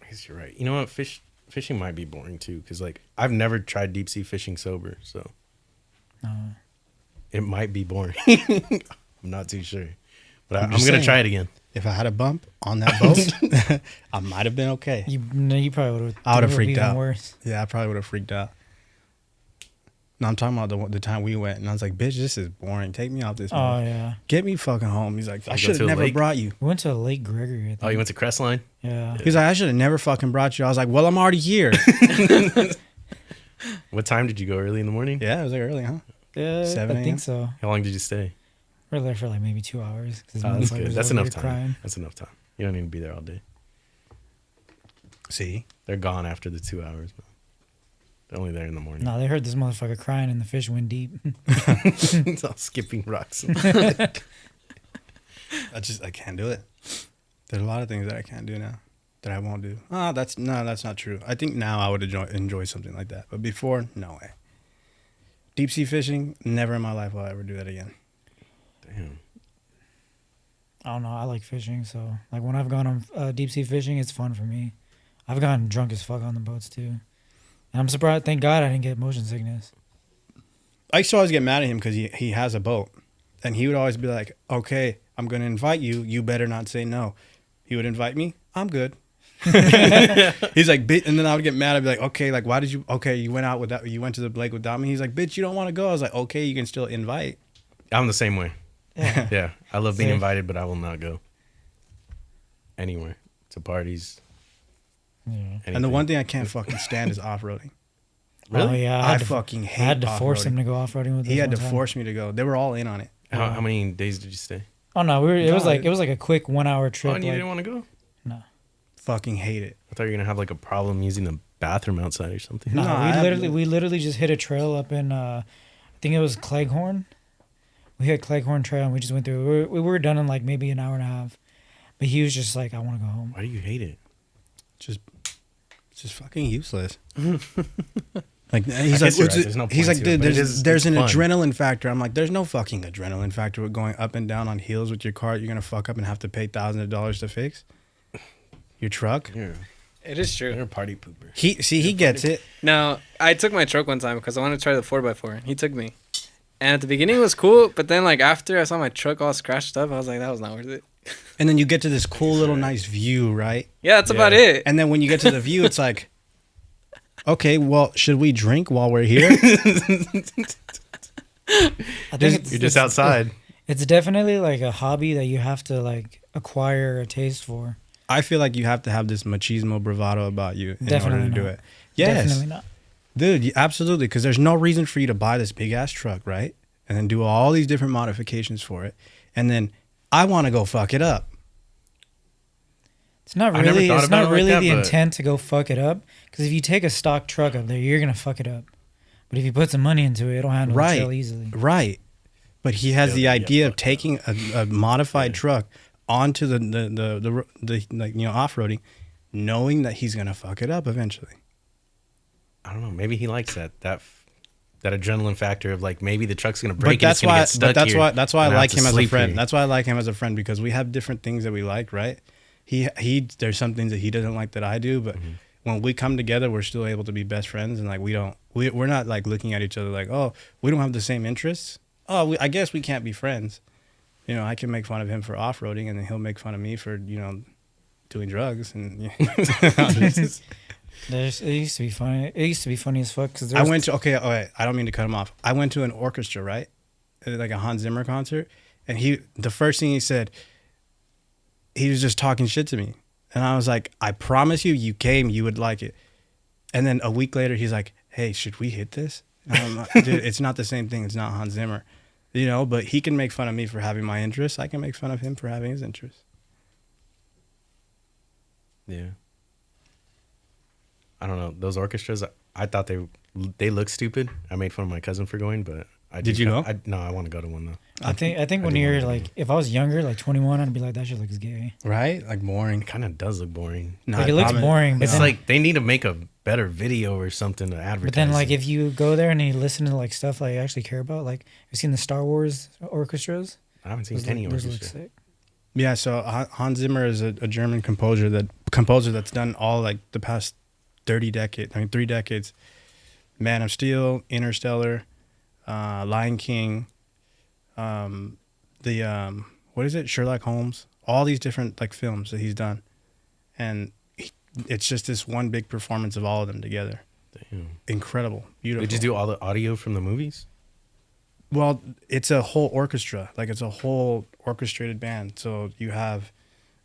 I guess you're right. You know what? Fishing might be boring too, because like I've never tried deep sea fishing sober, so it might be boring. I'm not too sure, but I'm I'm just gonna saying. try it again. If I had a bump on that boat, I might have been okay. You probably would have. I would have freaked out. Worse. Yeah, I probably would have freaked out. No, I'm talking about the time we went, and I was like, "Bitch, this is boring. Take me off this. Oh boat. yeah, Get me fucking home." He's like, "I go should to have a never lake? brought you." we went to Lake Gregory. I think. Oh, you went to Crestline? Yeah. He's like, "I should have never fucking brought you." I was like, "Well, I'm already here." What time did you go? Early in the morning? Yeah, it was like early, huh? Yeah, 7 I a.m.? think so. How long did you stay? We're there for like maybe 2 hours. 'Cause Oh, that's motherfuckers good. That's over enough there time. crying. That's enough time. You don't need to be there all day. See, They're gone after the 2 hours. Man. They're only there in the morning. No, they heard this motherfucker crying and the fish went deep. It's all skipping rocks. I can't do it. There's a lot of things that I can't do now that I won't do. That's not true. I think now I would enjoy something like that, but before, no way. Deep sea fishing, never in my life will I ever do that again. Damn. I don't know. I like fishing, so like when I've gone on deep sea fishing, it's fun for me. I've gotten drunk as fuck on the boats too, and I'm surprised. Thank God I didn't get motion sickness. I used to always get mad at him because he has a boat, and he would always be like, "Okay, I'm gonna invite you. You better not say no." He would invite me. I'm good. He's like, "Bitch," and then I would get mad. I'd be like, "Okay, like why did you? Okay, you went out without. You went to the lake without me." He's like, "Bitch, you don't want to go." I was like, "Okay, you can still invite." I'm the same way. Yeah. Yeah. I love being Same. invited, but I will not go anywhere to parties. Yeah. And the anything. one thing I can't fucking stand is off roading. Really? Oh yeah. I fucking hate. I had to force off-roading. him to go off roading with us. He had one to time. force me to go. They were all in on it. How many days did you stay? Oh no, it was No, like a quick 1 hour trip. Oh, and you like- didn't want to go? no. Fucking hate it. I thought you were gonna have like a problem using the bathroom outside or something. No, No, I we literally just hit a trail up in I think it was Cleghorn. We hit Cleghorn Trail and we just went through. We were done in like maybe an hour and a half, but he was just like, "I want to go home." Why do you hate it? It's just fucking useless. Like he's guess like, you're right. There's no he's point like, to it, dude, but there's it's an fun. adrenaline factor. I'm like, there's no fucking adrenaline factor with going up and down on hills with your car. You're gonna fuck up and have to pay thousands of dollars to fix your truck. It is true. You're a party pooper. He gets it. No, I took my truck one time because I wanted to try the 4x4. He took me. And at the beginning it was cool, but then like after I saw my truck all scratched up, I was like, that was not worth it. And then you get to this cool little nice view, right? Yeah, that's about Yeah. it. And then when you get to the view, it's like, okay, well, should we drink while we're here? I think You're just outside. It's definitely like a hobby that you have to like acquire a taste for. I feel like you have to have this machismo bravado about you in Definitely order to do not. it. Yes, Definitely not. dude, absolutely. Because there's no reason for you to buy this big ass truck, right? And then do all these different modifications for it, and then I want to go fuck it up. It's not I never really. thought It's about not it like really that, the but- intent to go fuck it up. Because if you take a stock truck up there, you're gonna fuck it up. But if you put some money into it, it'll handle the Right. trail easily. Right. But he has the Yeah, idea of fuck taking a modified truck onto the like, you know, off-roading, knowing that he's gonna fuck it up eventually. I don't know. Maybe he likes that adrenaline factor of like maybe the truck's gonna But break and it's gonna get stuck here. that's why I and like have to him as a sleep friend. here. That's why I like him as a friend, because we have different things that we like, right? He there's some things that he doesn't like that I do, but when we come together, we're still able to be best friends, and like we're not like looking at each other like, oh, we don't have the same interests. Oh, I guess we can't be friends. You know, I can make fun of him for off-roading, and then he'll make fun of me for, you know, doing drugs. And It used to be funny. It used to be funny as fuck. Cause I went to, okay, all right, I don't mean to cut him off. I went to an orchestra, right? Like a Hans Zimmer concert. And the first thing he said, he was just talking shit to me. And I was like, I promise you came, you would like it. And then a week later, he's like, hey, should we hit this? And I'm like, dude, it's not the same thing. It's not Hans Zimmer. You know, but he can make fun of me for having my interests. I can make fun of him for having his interests. Yeah. I don't know. Those orchestras, I thought they look stupid. I made fun of my cousin for going, but Did you go? No, I want to go to one though. I think when do you're wanna like, if I was younger, like 21, I'd be like, that shit looks gay. Right? Like boring. It kind of does look boring. No, Like I it looks promise. boring, but It's then, like they need to make a better video or something to advertise. but then like it. if you go there and you listen to like stuff like I actually care about, like you've seen the Star Wars orchestras. I haven't seen Those any look orchestra. sick. Yeah, so Hans Zimmer is a German composer that's done all like the past 3 decades. Man of Steel, Interstellar, Lion King, what is it? Sherlock Holmes. All these different like films that he's done, and it's just this one big performance of all of them together. Damn. Incredible, beautiful. Did you do all the audio from the movies? Well, it's a whole orchestra. Like it's a whole orchestrated band. So you have,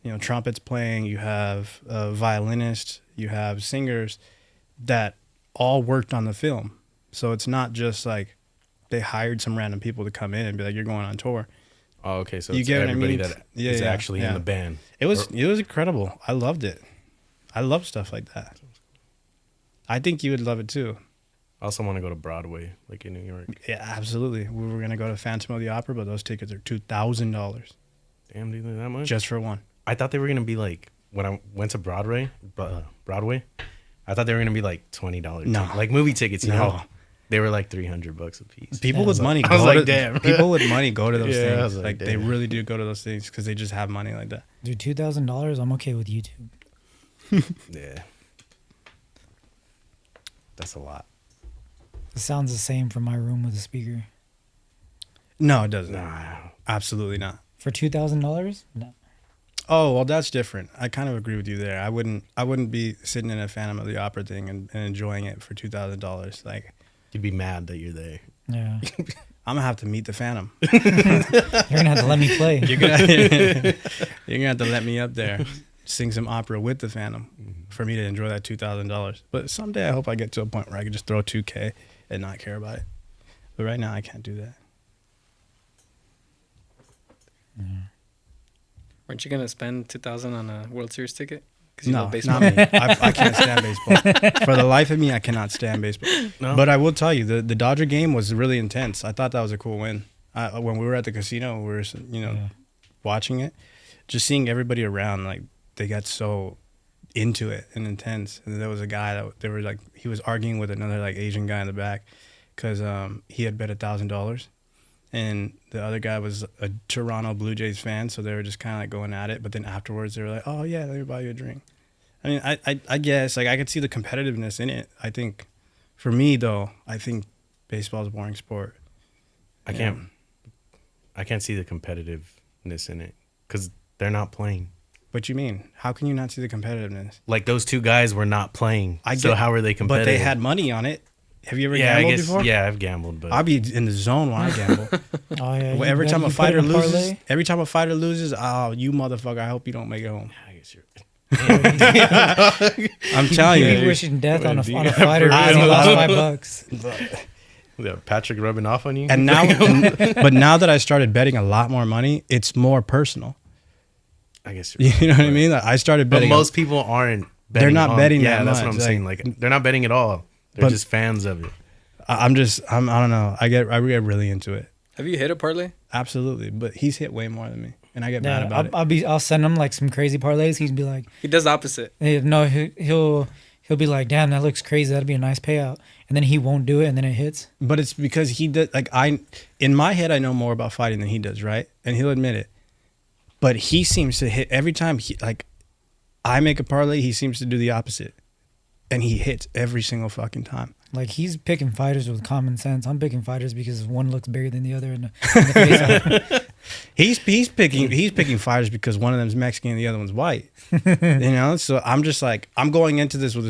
you know, trumpets playing, you have a violinist, you have singers that all worked on the film. So it's not just like they hired some random people to come in and be like, you're going on tour. Oh, okay. So You it's get what I everybody mean? that Yeah, is yeah, actually yeah. in the band. It was incredible. I loved it. I love stuff like that. I think you would love it too. I also want to go to Broadway, like in New York. Yeah, absolutely. We were gonna go to Phantom of the Opera, but those tickets are $2,000 Damn, dude, that much? just for one. I thought they were gonna be like when I went to Broadway. I thought they were gonna be like $20. No. Like movie tickets. You No. know, they were like $300 a piece. People Yeah. with money I was go like, to, damn. people with money go to those Yeah, I things. was Like, like, they damn. really do go to those things because they just have money like that. Dude, $2,000. I'm okay with YouTube. Yeah, that's a lot. It sounds the same from my room with a speaker. No, it doesn't. Nah, Absolutely not. For $2,000? No. Oh, well, that's different. I kind of agree with you there. I wouldn't be sitting in a Phantom of the Opera thing and enjoying it for $2,000. Like, you'd be mad that you're there. Yeah. I'm gonna have to meet the Phantom. You're gonna have to let me play. You're gonna have to let me up there, sing some opera with the Phantom, for me to enjoy that $2,000. But someday I hope I get to a point where I can just throw $2,000 and not care about it. But right now I can't do that. Weren't you gonna spend $2,000 on a World Series ticket? You No, love baseball. not me. I can't stand baseball. For the life of me, I cannot stand baseball. No? But I will tell you, the Dodger game was really intense. I thought that was a cool win. When we were at the casino, we were Yeah. watching it, just seeing everybody around, like they got so into it and intense. And there was a guy that they were like, he was arguing with another like Asian guy in the back because he had bet $1,000. And the other guy was a Toronto Blue Jays fan, so they were just kind of like going at it. But then afterwards, they were like, "Oh yeah, let me buy you a drink." I mean, I guess like I could see the competitiveness in it. I think, for me though, I think baseball is a boring sport. I can't see the competitiveness in it because they're not playing. What you mean? How can you not see the competitiveness? Like those two guys were not playing. So how are they competitive? But they had money on it. Have you ever I gambled guess, before? Yeah, I've gambled, but I'll be in the zone when I gamble. Oh yeah. you every bet- time you a put fighter in a loses, parlay? oh, you motherfucker! I hope you don't make it home. I guess you're. I'm telling You'd be you. wishing death on a Yeah, fighter because he lost $5. Yeah, Patrick rubbing off on you. And now, but now that I started betting a lot more money, it's more personal. I guess you're You know what I mean? Like, I started But betting. most people aren't. Betting They're not on- betting Yeah, that that's much. what I'm Like, saying. Like they're not betting at all. They're but- just fans of it. I don't know. I get really into it. Have you hit a parlay? Absolutely, but he's hit way more than me, and I get mad about it. I'll send him like some crazy parlays. He'd be like, He does the opposite. no, he'll be like, damn, that looks crazy. That'd be a nice payout, and then he won't do it, and then it hits. But it's because he does. Like in my head, I know more about fighting than he does, right? And he'll admit it. But he seems to hit every time. I make a parlay, he seems to do the opposite, and he hits every single fucking time. Like he's picking fighters with common sense. I'm picking fighters because one looks bigger than the other in the face. He's picking fighters because one of them's Mexican and the other one's white. So I'm just like, I'm going into this with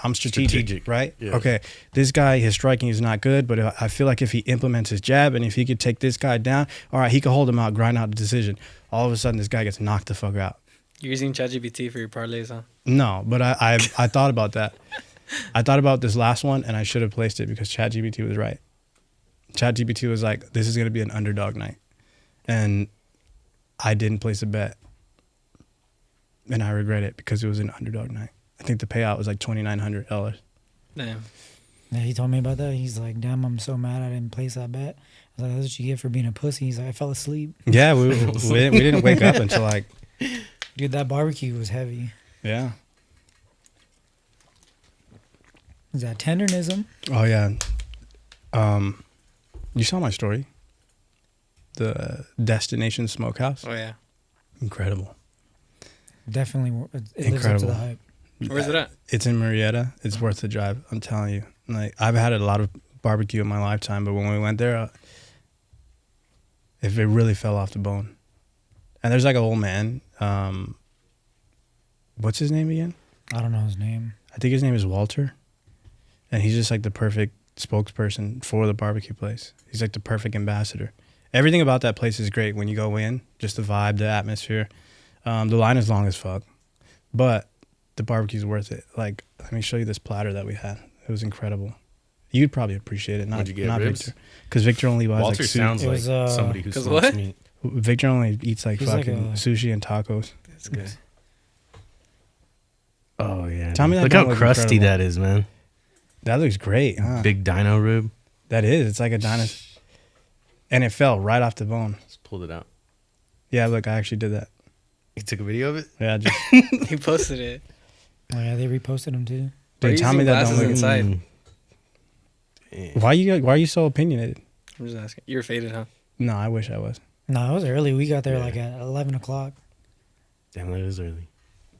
I'm strategic, right? Yeah. Okay, this guy, his striking is not good, but I feel like if he implements his jab and if he could take this guy down, all right, he could hold him out, grind out the decision. All of a sudden, this guy gets knocked the fuck out. You're using ChatGPT for your parlays, huh? No, but I thought about that. I thought about this last one, and I should have placed it because ChatGPT was right. ChatGPT was like, this is going to be an underdog night. And I didn't place a bet. And I regret it because it was an underdog night. I think the payout was like $2,900. Damn. Yeah, he told me about that. He's like, damn, I'm so mad I didn't place that bet. I was like, that's what you get for being a pussy. He's like, I fell asleep. Yeah, we didn't wake up until like... Dude, that barbecue was heavy. Yeah. Is that tendernism? Oh, yeah. You saw my story? The Destination Smokehouse? Oh, yeah. Incredible. Definitely, it lives up to the hype. Where's it at? It's in Marietta. It's worth the drive. I'm telling you. Like, I've had a lot of barbecue in my lifetime, but when we went there, it really fell off the bone. And there's like an old man. What's his name again? I don't know his name. I think his name is Walter. And he's just like the perfect spokesperson for the barbecue place. He's like the perfect ambassador. Everything about that place is great when you go in. Just the vibe, the atmosphere. The line is long as fuck. But the barbecue's worth it. Like, let me show you this platter that we had. It was incredible. You'd probably appreciate it. What'd you get, not ribs? Victor. Because Victor only buys Walter like sounds It like was, somebody who 'cause smokes what? meat. Victor only eats like He's like fucking a- sushi and tacos. That's good. Oh, yeah. Tell me that Look don't how look crusty incredible. that is, man. That looks great, huh? Big dino rib. That is. It's like a dinosaur. And it fell right off the bone. Just pulled it out. Yeah, look, I actually did that. You took a video of it? Yeah, just He posted it. Oh yeah, they reposted him too. dude, tell me that don't glasses look. inside. Damn. Why are you so opinionated? I'm just asking. You're faded, huh? No, I wish I was. No, it was early. We got there Yeah. like at 11 o'clock. Damn, that is early.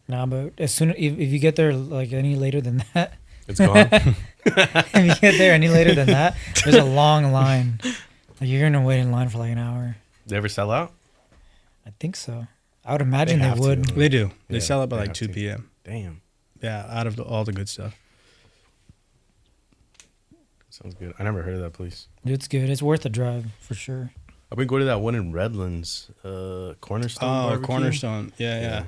Nah, but as soon if you get there like any later than that, It's gone. if you get there any later than that, there's a long line. Like you're gonna wait in line for like an hour. They ever sell out? I think so. I would imagine they have would. to. They do. They Yeah, sell it by they like have 2 to. p.m. Damn. Yeah, out of all the good stuff. Sounds good. I never heard of that place. It's good. It's worth a drive for sure. I've been going to that one in Redlands, Cornerstone. Oh, Barbecue. Cornerstone. Yeah.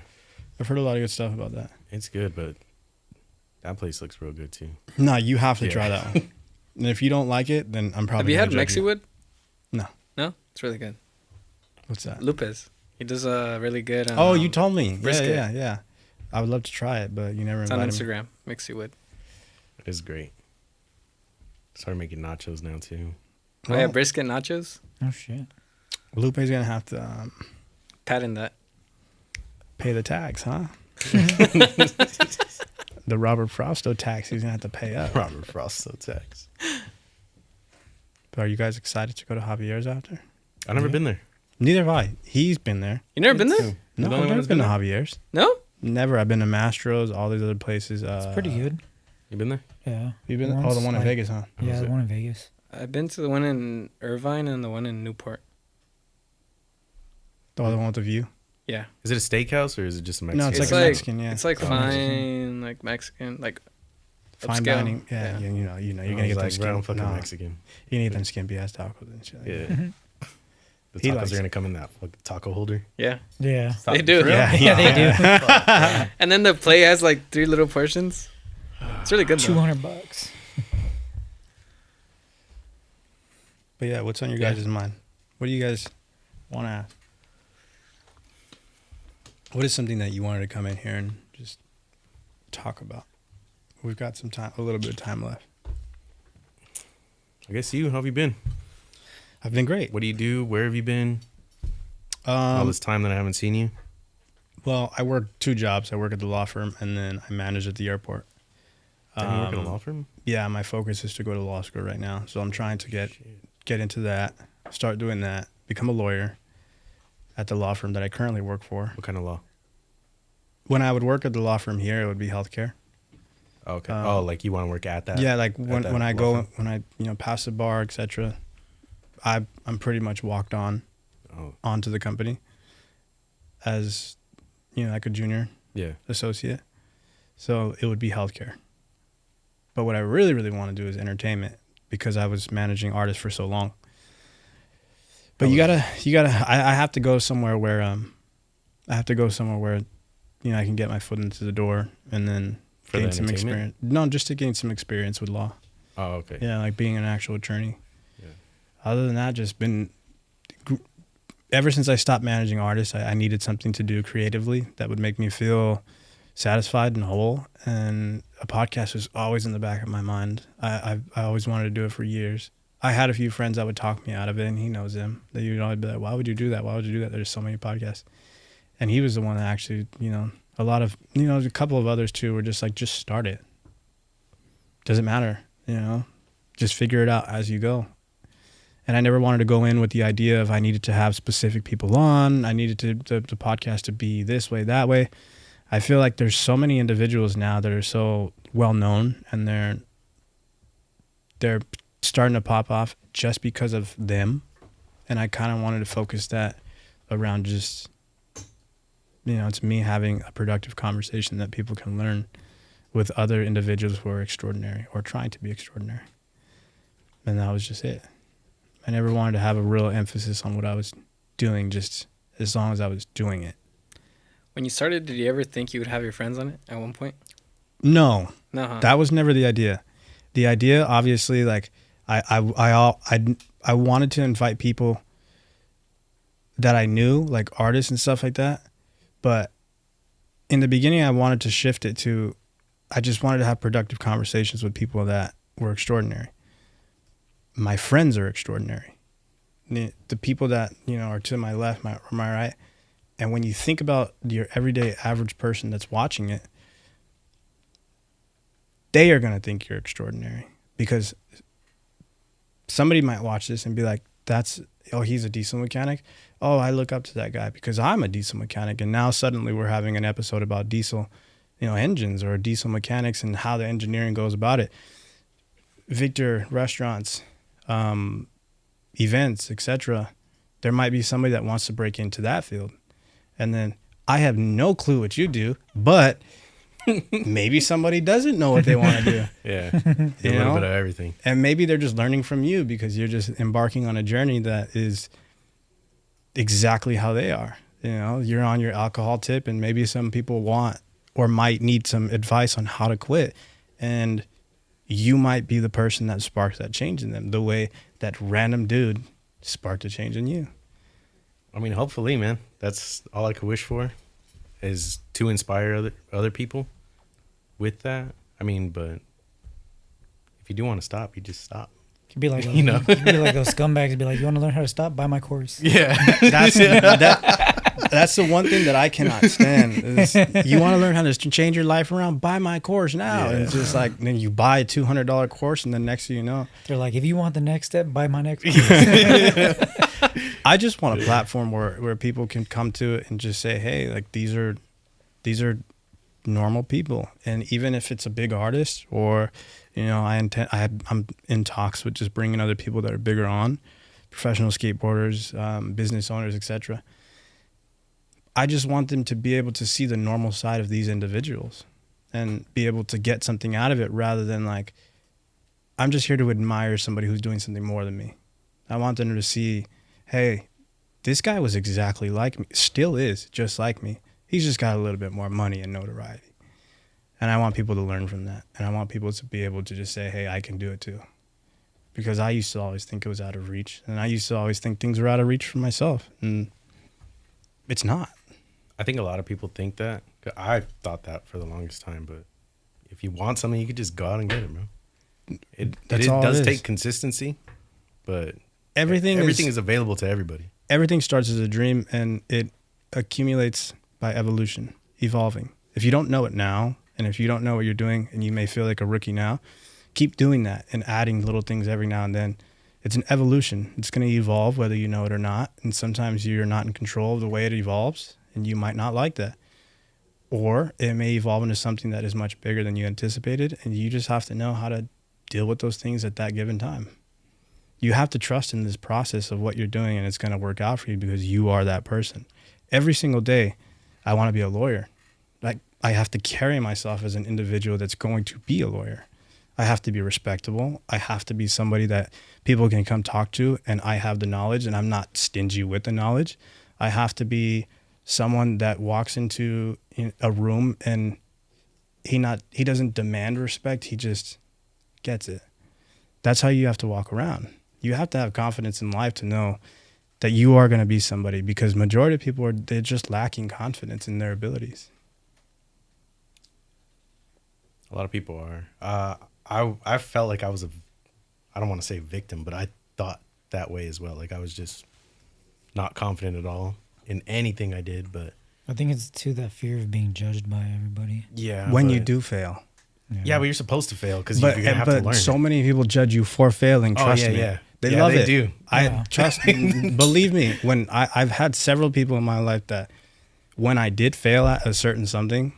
I've heard a lot of good stuff about that. It's good, but that place looks real good too. No, you have to Yeah. try that one. And if you don't like it, then I'm Have probably you had gonna judge you. Mexiwood? No. No? It's really good. What's that? Lupez. He does a really good. Oh, you told me. brisket. Yeah. I would love to try it, but you never It's on invited me. Instagram. Mexiwood. It is great. Started making nachos now too. Oh, yeah, Well, brisket nachos. Oh shit. Lupe's gonna have to Patent that. pay the tax, huh? The Robert Frosto tax he's gonna have to pay up. Robert Frost so tax. But are you guys excited to go to Javier's after? I've never Yeah. been there. Neither have I. He's been there. You never been there? You're No, the only I've one never that's been to there? Javier's. No? Never. I've been to Mastro's, all these other places. It's pretty good. You been there? Yeah. You've been? Once, Oh, the one in like- Vegas, huh? Yeah, was the it? one in Vegas. I've been to the one in Irvine and the one in Newport. Oh, the one with the view. Yeah. Is it a steakhouse or is it just a Mexican? No, it's It's like a like- Mexican. Yeah, It's like Oh, fine, like Mexican, like fine upscale. dining. Yeah, Yeah. you know, you're I gonna was get them like, bro, I'm skin. fucking Nah, Mexican. you need them skimpy ass tacos and shit. Yeah. The He tacos likes are gonna come in that fucking taco holder. Yeah. Yeah. They do. For real? Yeah, they do. And then the plate has like 3 little portions. It's really good though. $200. But yeah, what's on your Yeah. guys' mind? What do you guys want to ask? What is something that you wanted to come in here and just talk about? We've got some time, a little bit of time left. I guess you. How have you been? I've been great. What do you do? Where have you been? All this time that I haven't seen you. Well, I work 2 jobs. I work at the law firm, and then I manage at the airport. Don't you work at a law firm? Yeah, my focus is to go to law school right now. So I'm trying to get into that, start doing that, become a lawyer at the law firm that I currently work for. What kind of law? When I would work at the law firm here, it would be healthcare. Okay. Like you want to work at that? Yeah, like when I law go, firm? when I pass the bar, etc. I'm pretty much walked on onto the company as like a junior associate. So it would be healthcare. But what I really, really want to do is entertainment because I was managing artists for so long. But you gotta. I have to go somewhere where I can get my foot into the door and then For gain the some entertainment? experience. No, just to gain some experience with law. Oh, okay. Yeah, like being an actual attorney. Yeah. Other than that, just been ever since I stopped managing artists, I needed something to do creatively that would make me feel satisfied and whole. And a podcast was always in the back of my mind. I always wanted to do it for years. I had a few friends that would talk me out of it, and he knows them. That I'd be like, "Why would you do that? Why would you do that? There's so many podcasts." And he was the one that actually, a lot of, a couple of others too were just like, just start it. Doesn't matter, just figure it out as you go. And I never wanted to go in with the idea of I needed to have specific people on. I needed the podcast to be this way, that way. I feel like there's so many individuals now that are so well known, and they're starting to pop off just because of them. And I kind of wanted to focus that around just, it's me having a productive conversation that people can learn with other individuals who are extraordinary or trying to be extraordinary. And that was just it. I never wanted to have a real emphasis on what I was doing, just as long as I was doing it. When you started, did you ever think you would have your friends on it at one point? No, No, huh? that was never the idea. The idea, obviously, like I wanted to invite people that I knew, like artists and stuff like that. But in the beginning, I wanted to shift it to, I just wanted to have productive conversations with people that were extraordinary. My friends are extraordinary. The people that, are to my left, or my right. And when you think about your everyday average person that's watching it, they are going to think you're extraordinary, because somebody might watch this and be like, he's a diesel mechanic. Oh, I look up to that guy because I'm a diesel mechanic. And now suddenly we're having an episode about diesel, engines or diesel mechanics and how the engineering goes about it. Victor, restaurants, events, etc. There might be somebody that wants to break into that field. And then I have no clue what you do, but maybe somebody doesn't know what they want to do. Yeah. A little bit of everything. And maybe they're just learning from you because you're just embarking on a journey that is exactly how they are. You're on your alcohol tip, and maybe some people want or might need some advice on how to quit. And you might be the person that sparks that change in them, the way that random dude sparked a change in you. I mean, hopefully, man. That's all I could wish for, is to inspire other people with that. I mean, but if you do want to stop, you just stop. You'd be like, You know. you'd be like those scumbags. You'd be like, you want to learn how to stop? Buy my course. Yeah. That's the one thing that I cannot stand. Is you want to learn how to change your life around? Buy my course now. Yeah. And it's just like, then you buy a $200 course, and then next thing you know, They're like, if you want the next step, buy my next course. I just want a platform where people can come to it and just say, hey, like these are normal people. And even if it's a big artist, or I'm in talks with just bringing other people that are bigger on, professional skateboarders, business owners, etc. I just want them to be able to see the normal side of these individuals and be able to get something out of it, rather than like, I'm just here to admire somebody who's doing something more than me. I want them to see, hey, this guy was exactly like me, still is just like me. He's just got a little bit more money and notoriety. And I want people to learn from that. And I want people to be able to just say, hey, I can do it too. Because I used to always think it was out of reach. And I used to always think things were out of reach for myself. And it's not. I think a lot of people think that. I thought that for the longest time, but if you want something, you could just go out and get it, bro. It That's all it does is. take consistency, but everything is available to everybody. Everything starts as a dream and it accumulates by evolution, evolving. If you don't know it now, and if you don't know what you're doing and you may feel like a rookie now, keep doing that and adding little things every now and then. It's an evolution. It's going to evolve whether you know it or not. And sometimes you're not in control of the way it evolves and you might not like that. Or it may evolve into something that is much bigger than you anticipated, and you just have to know how to deal with those things at that given time. You have to trust in this process of what you're doing, and it's going to work out for you because you are that person. Every single day, I want to be a lawyer. Like, I have to carry myself as an individual that's going to be a lawyer. I have to be respectable. I have to be somebody that people can come talk to, and I have the knowledge, and I'm not stingy with the knowledge. I have to be someone that walks into a room and he doesn't demand respect, he just gets it. That's how you have to walk around. You have to have confidence in life to know that you are going to be somebody, because majority of people they're just lacking confidence in their abilities. A lot of people are. I felt like I was I don't want to say victim, but I thought that way as well. Like I was just not confident at all in anything I did, but I think it's too that fear of being judged by everybody. yeah. When you do fail. Yeah, but you're supposed to fail because you're going to have to learn. So many people judge you for failing. Trust me. Yeah. They yeah, love they it. do. I trust, believe me, when I've had several people in my life that when I did fail at a certain something,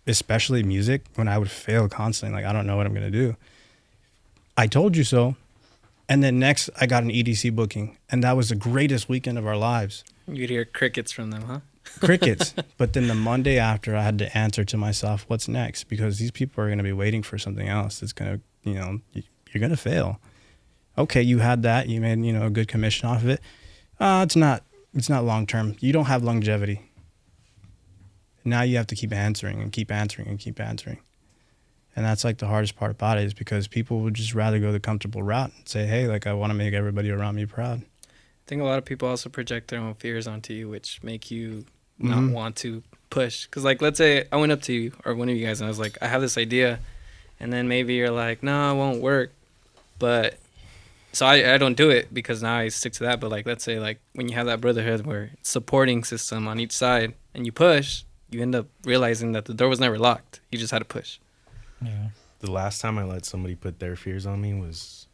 especially music, when I would fail constantly, like I don't know what I'm going to do. I told you so. And then next I got an EDC booking, and that was the greatest weekend of our lives. You'd hear crickets from them, huh? Crickets. But then the Monday after, I had to answer to myself, what's next? Because these people are going to be waiting for something else. It's going to, you're going to fail. Okay, you had that. You made, a good commission off of it. It's not long term. You don't have longevity. Now you have to keep answering and keep answering and keep answering. And that's like the hardest part about it, is because people would just rather go the comfortable route and say, hey, like I want to make everybody around me proud. I think a lot of people also project their own fears onto you, which make you not want to push. Because, like, let's say I went up to you or one of you guys and I was like, I have this idea. And then maybe you're like, no, it won't work. But so I don't do it because now I stick to that. But, like, let's say, like, when you have that brotherhood where it's supporting system on each side and you push, you end up realizing that the door was never locked. You just had to push. Yeah. The last time I let somebody put their fears on me was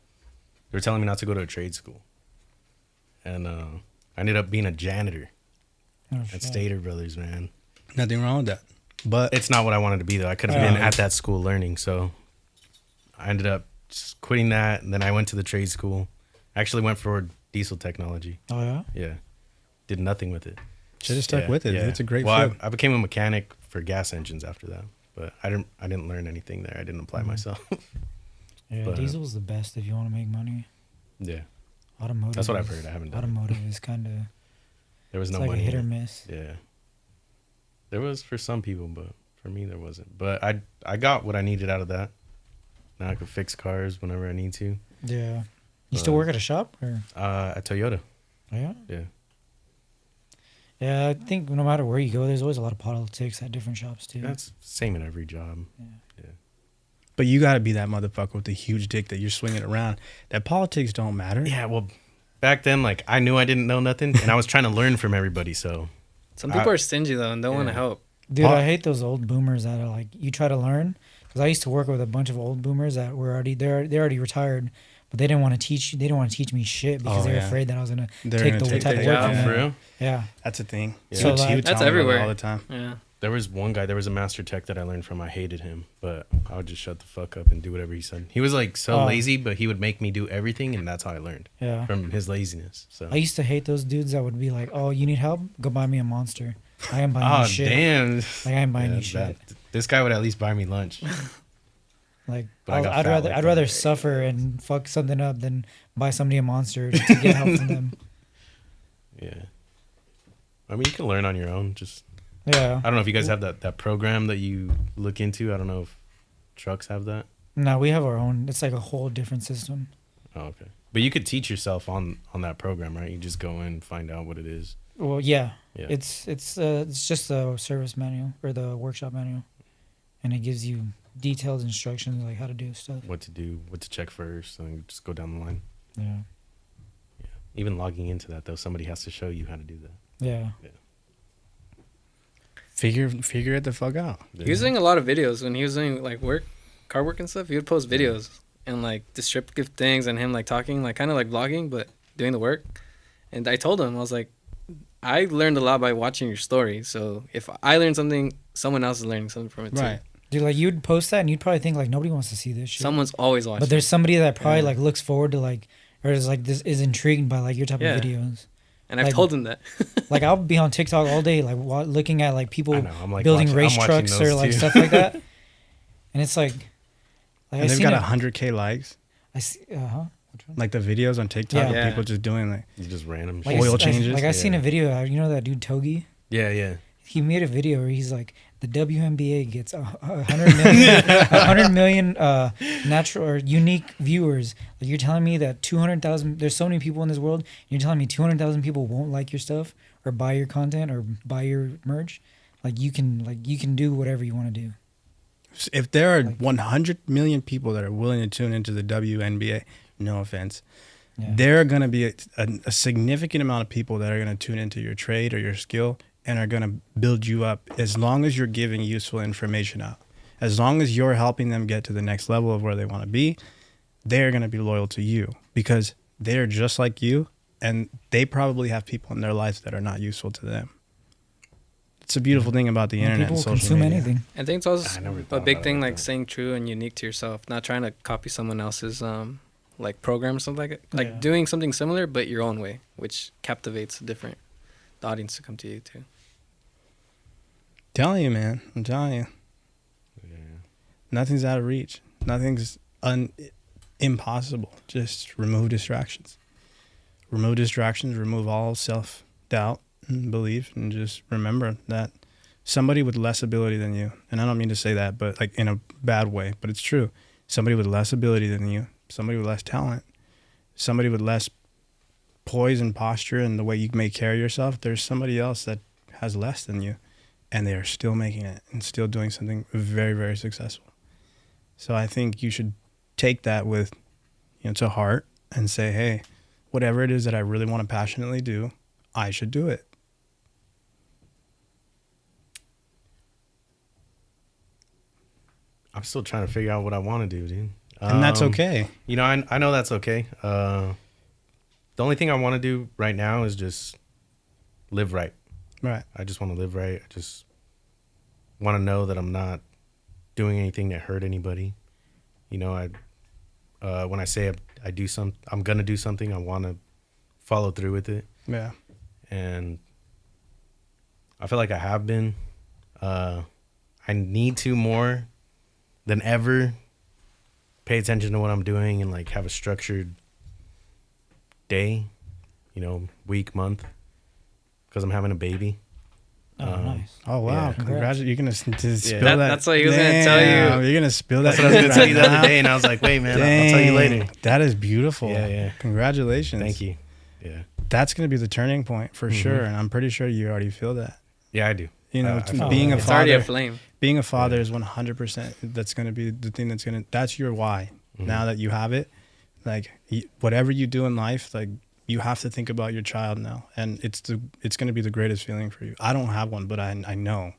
they were telling me not to go to a trade school. And I ended up being a janitor at Stater Brothers, man. Nothing wrong with that. But It's not what I wanted to be, though. I could have been at that school learning. So I ended up just quitting that. And then I went to the trade school. I actually went for diesel technology. Oh, yeah? Yeah. Did nothing with it. should have stuck with it. Yeah. It's a great Well, field. I became a mechanic for gas engines after that. But I didn't learn anything there. I didn't apply myself. Yeah, But, diesel's the best if you want to make money. Yeah. Automotive. That's what I've heard. I haven't done it. Automotive is kind of There was no like a money. hit in or it. miss. Yeah. There was for some people, but for me there wasn't. But I got what I needed out of that. Now I can fix cars whenever I need to. Yeah. You still work at a shop or? At Toyota. Oh, yeah. Yeah. Yeah, I think no matter where you go, there's always a lot of politics at different shops too. That's same in every job. But you got to be that motherfucker with the huge dick that you're swinging around. That politics don't matter. Yeah, well, back then, like, I knew I didn't know nothing, and I was trying to learn from everybody, so. Some people are stingy, though, and don't want to help. Dude, I hate those old boomers that are like, you try to learn. Because I used to work with a bunch of old boomers that were they're already retired, but they didn't want to teach you. They didn't want to teach me shit because they were afraid that I was gonna take the type of work job. from For them. real? Yeah. That's a thing. Yeah. So, He would like, tell that's me about it everywhere. all the time. Yeah. There was one guy, there was a master tech that I learned from. I hated him, but I would just shut the fuck up and do whatever he said. He was like so lazy, but he would make me do everything, and that's how I learned Yeah. from his laziness. So. I used to hate those dudes that would be like, "Oh, you need help? Go buy me a Monster. I am buying you shit. Damn. Like I am buying you shit. This guy would at least buy me lunch. Like But I got I'd fat rather like I'd that. rather suffer and fuck something up than buy somebody a Monster to get help from them. Yeah. I mean, you can learn on your own. Just Yeah. I don't know if you guys have that program that you look into. I don't know if trucks have that. No, we have our own. It's like a whole different system. Oh, okay. But you could teach yourself on that program, right? You just go in, find out what it is. Well, yeah. Yeah. It's just the service manual or the workshop manual, and it gives you detailed instructions like how to do stuff. What to do, what to check first, and just go down the line. Yeah. Yeah. even logging into that though, somebody has to show you how to do that. Yeah. Figure it the fuck out. He was doing a lot of videos when he was doing like car work and stuff. He would post videos and like descriptive things and him like talking, like kind of like vlogging, but doing the work. And I told him, I was like, I learned a lot by watching your story. So if I learn something, someone else is learning something from it too. Right. Dude, like you'd post that and you'd probably think like nobody wants to see this shit. Someone's always watching. But there's somebody that probably Yeah. like looks forward to like, or is like this is intrigued by like your type Yeah. of videos. And I've like- told him that. Like I'll be on TikTok all day, like looking at like I people know, I'm like building watching- race I'm watching trucks those or like too. stuff like that. And it's like And I they've seen got it. 100K likes. I see. Which one? Like the videos on TikTok Yeah. of Yeah. people just doing like You just random Like shit. Oil I changes? Like I seen Yeah. a video. You know that dude Togi? Yeah. He made a video where he's like, the WNBA gets 100 million natural or unique viewers. Like you're telling me that 200,000. There's so many people in this world. You're telling me 200,000 people won't like your stuff or buy your content or buy your merch. Like you can do whatever you want to do. if there are 100 million people that are willing to tune into the WNBA, no offense, Yeah. there are going to be a significant amount of people that are going to tune into your trade or your skill and are going to build you up as long as you're giving useful information out. As long as you're helping them get to the next level of where they want to be, they're going to be loyal to you because they're just like you and they probably have people in their lives that are not useful to them. It's a beautiful thing about the internet People and social consume media. anything. I think it's also I never a thought big about it thing, like like that. staying true and unique to yourself, not trying to copy someone else's like program or something like that. Like Yeah. doing something similar but your own way, which captivates the audience to come to you too. Telling you, man. I'm telling you. Yeah. Nothing's out of reach. Nothing's impossible. Just remove distractions. Remove distractions. Remove all self-doubt and belief. And just remember that somebody with less ability than you, and I don't mean to say that, but like in a bad way, but it's true. Somebody with less ability than you, somebody with less talent, somebody with less poise and posture and the way you may carry yourself, there's somebody else that has less than you. And they are still making it and still doing something very, very successful. So I think you should take that with, to heart and say, hey, whatever it is that I really want to passionately do, I should do it. I'm still trying to figure out what I want to do, dude. And that's okay. I know that's okay. The only thing I want to do right now is just live right. Right. I just want to live right. I just want to know that I'm not doing anything that hurt anybody. When I say I'm gonna do something, I want to follow through with it, Yeah. and I feel like I have been. I need to more than ever pay attention to what I'm doing and like have a structured day, week, month, because I'm having a baby. Oh, nice. Oh, wow. Yeah. Congratulations. You're going to spill That- that. that's what he was gonna tell you. Damn, You're going to spill that. That's what I was gonna tell you the right other day, and I was like, "Wait, man, now? I'll tell you Dang, later." That is beautiful. Yeah. Congratulations. Thank you. Yeah, That's going to be the turning point for sure. And I'm pretty sure you already feel that. yeah, I do. I feel being a It's already a father, flame. being a father is 100%. That's going to be the thing that's your why. Now that you have it, like whatever you do in life, like you have to think about your child now. And it's going to be the greatest feeling for you. I don't have one, but I know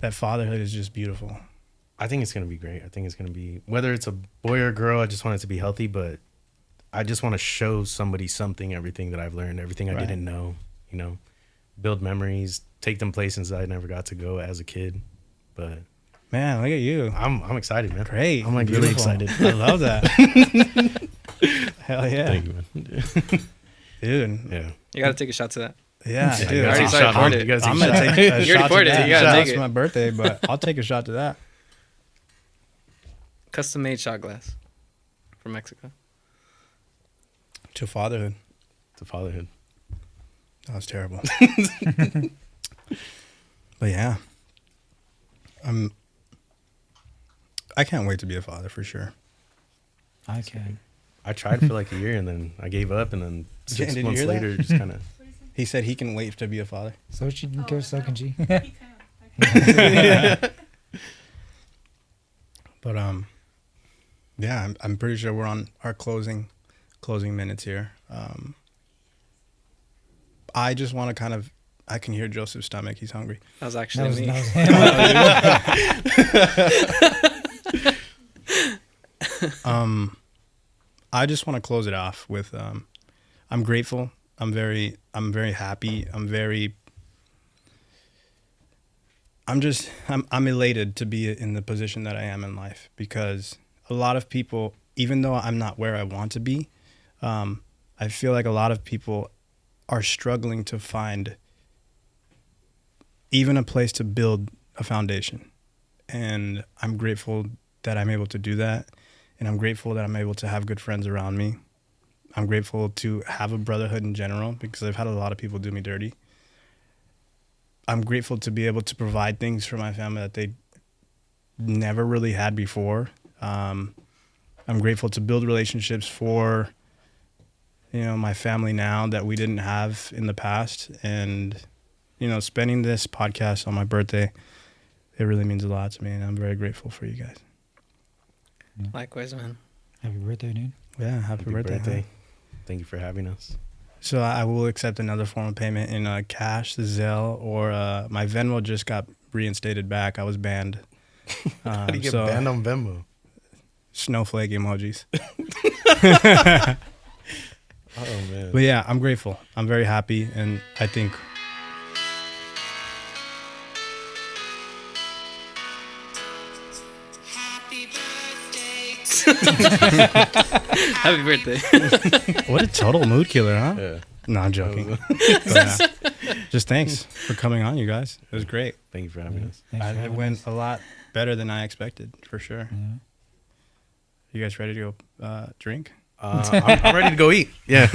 that fatherhood is just beautiful. I think it's gonna be great. I think it's gonna be, whether it's a boy or a girl, I just want it to be healthy, but I just want to show somebody everything that I've learned, everything I Right. didn't know, build memories, take them places I never got to go as a kid. But Man, look at you. I'm excited, man. Great. I'm like really Beautiful. excited. I love that. Hell yeah. Thank you, man. Dude. Yeah. You gotta take a shot to that. Yeah, Yeah, dude. you gotta already take a started shot, poured man. it. You gotta take I'm a going to shot. take a You already shot to poured it. that. You gotta take It's it. my birthday, but I'll take a shot to that. Custom made shot glass from Mexico. To fatherhood. To fatherhood. That was terrible. But yeah. I can't wait to be a father for sure. I can. I tried for like a year and then I gave up, and then Jen, 6 did you months hear that? later, just kind of. He said he can wait to be a father. So she didn't care, so can she? But yeah, I'm pretty sure we're on our closing minutes here. I just want to kind of, I can hear Joseph's stomach. He's hungry. That was actually me. I just want to close it off with, I'm grateful. I'm very happy. I'm elated to be in the position that I am in life, because a lot of people, even though I'm not where I want to be, I feel like a lot of people are struggling to find even a place to build a foundation. And I'm grateful that I'm able to do that. And I'm grateful that I'm able to have good friends around me. I'm grateful to have a brotherhood in general, because I've had a lot of people do me dirty. I'm grateful to be able to provide things for my family that they never really had before. I'm grateful to build relationships for, my family now that we didn't have in the past. And, spending this podcast on my birthday, it really means a lot to me. And I'm very grateful for you guys. Likewise, man. Happy birthday, dude. Yeah, happy birthday. Thank you for having us. So I will accept another form of payment in cash, Zelle, or my Venmo just got reinstated back. I was banned. How do you get banned on Venmo? Snowflake emojis. Oh, man. But yeah, I'm grateful. I'm very happy. And I think... Happy birthday. What a total mood killer, huh? Yeah. No, I'm joking. But, yeah. Just thanks for coming on, you guys. It was great. Thank you for having us. It went a lot better than I expected, for sure. Yeah. You guys ready to go drink? I'm ready to go eat. Yeah.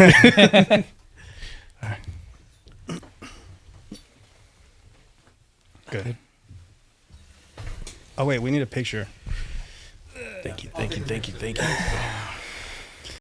All right. Good. Oh, wait, we need a picture. Thank you.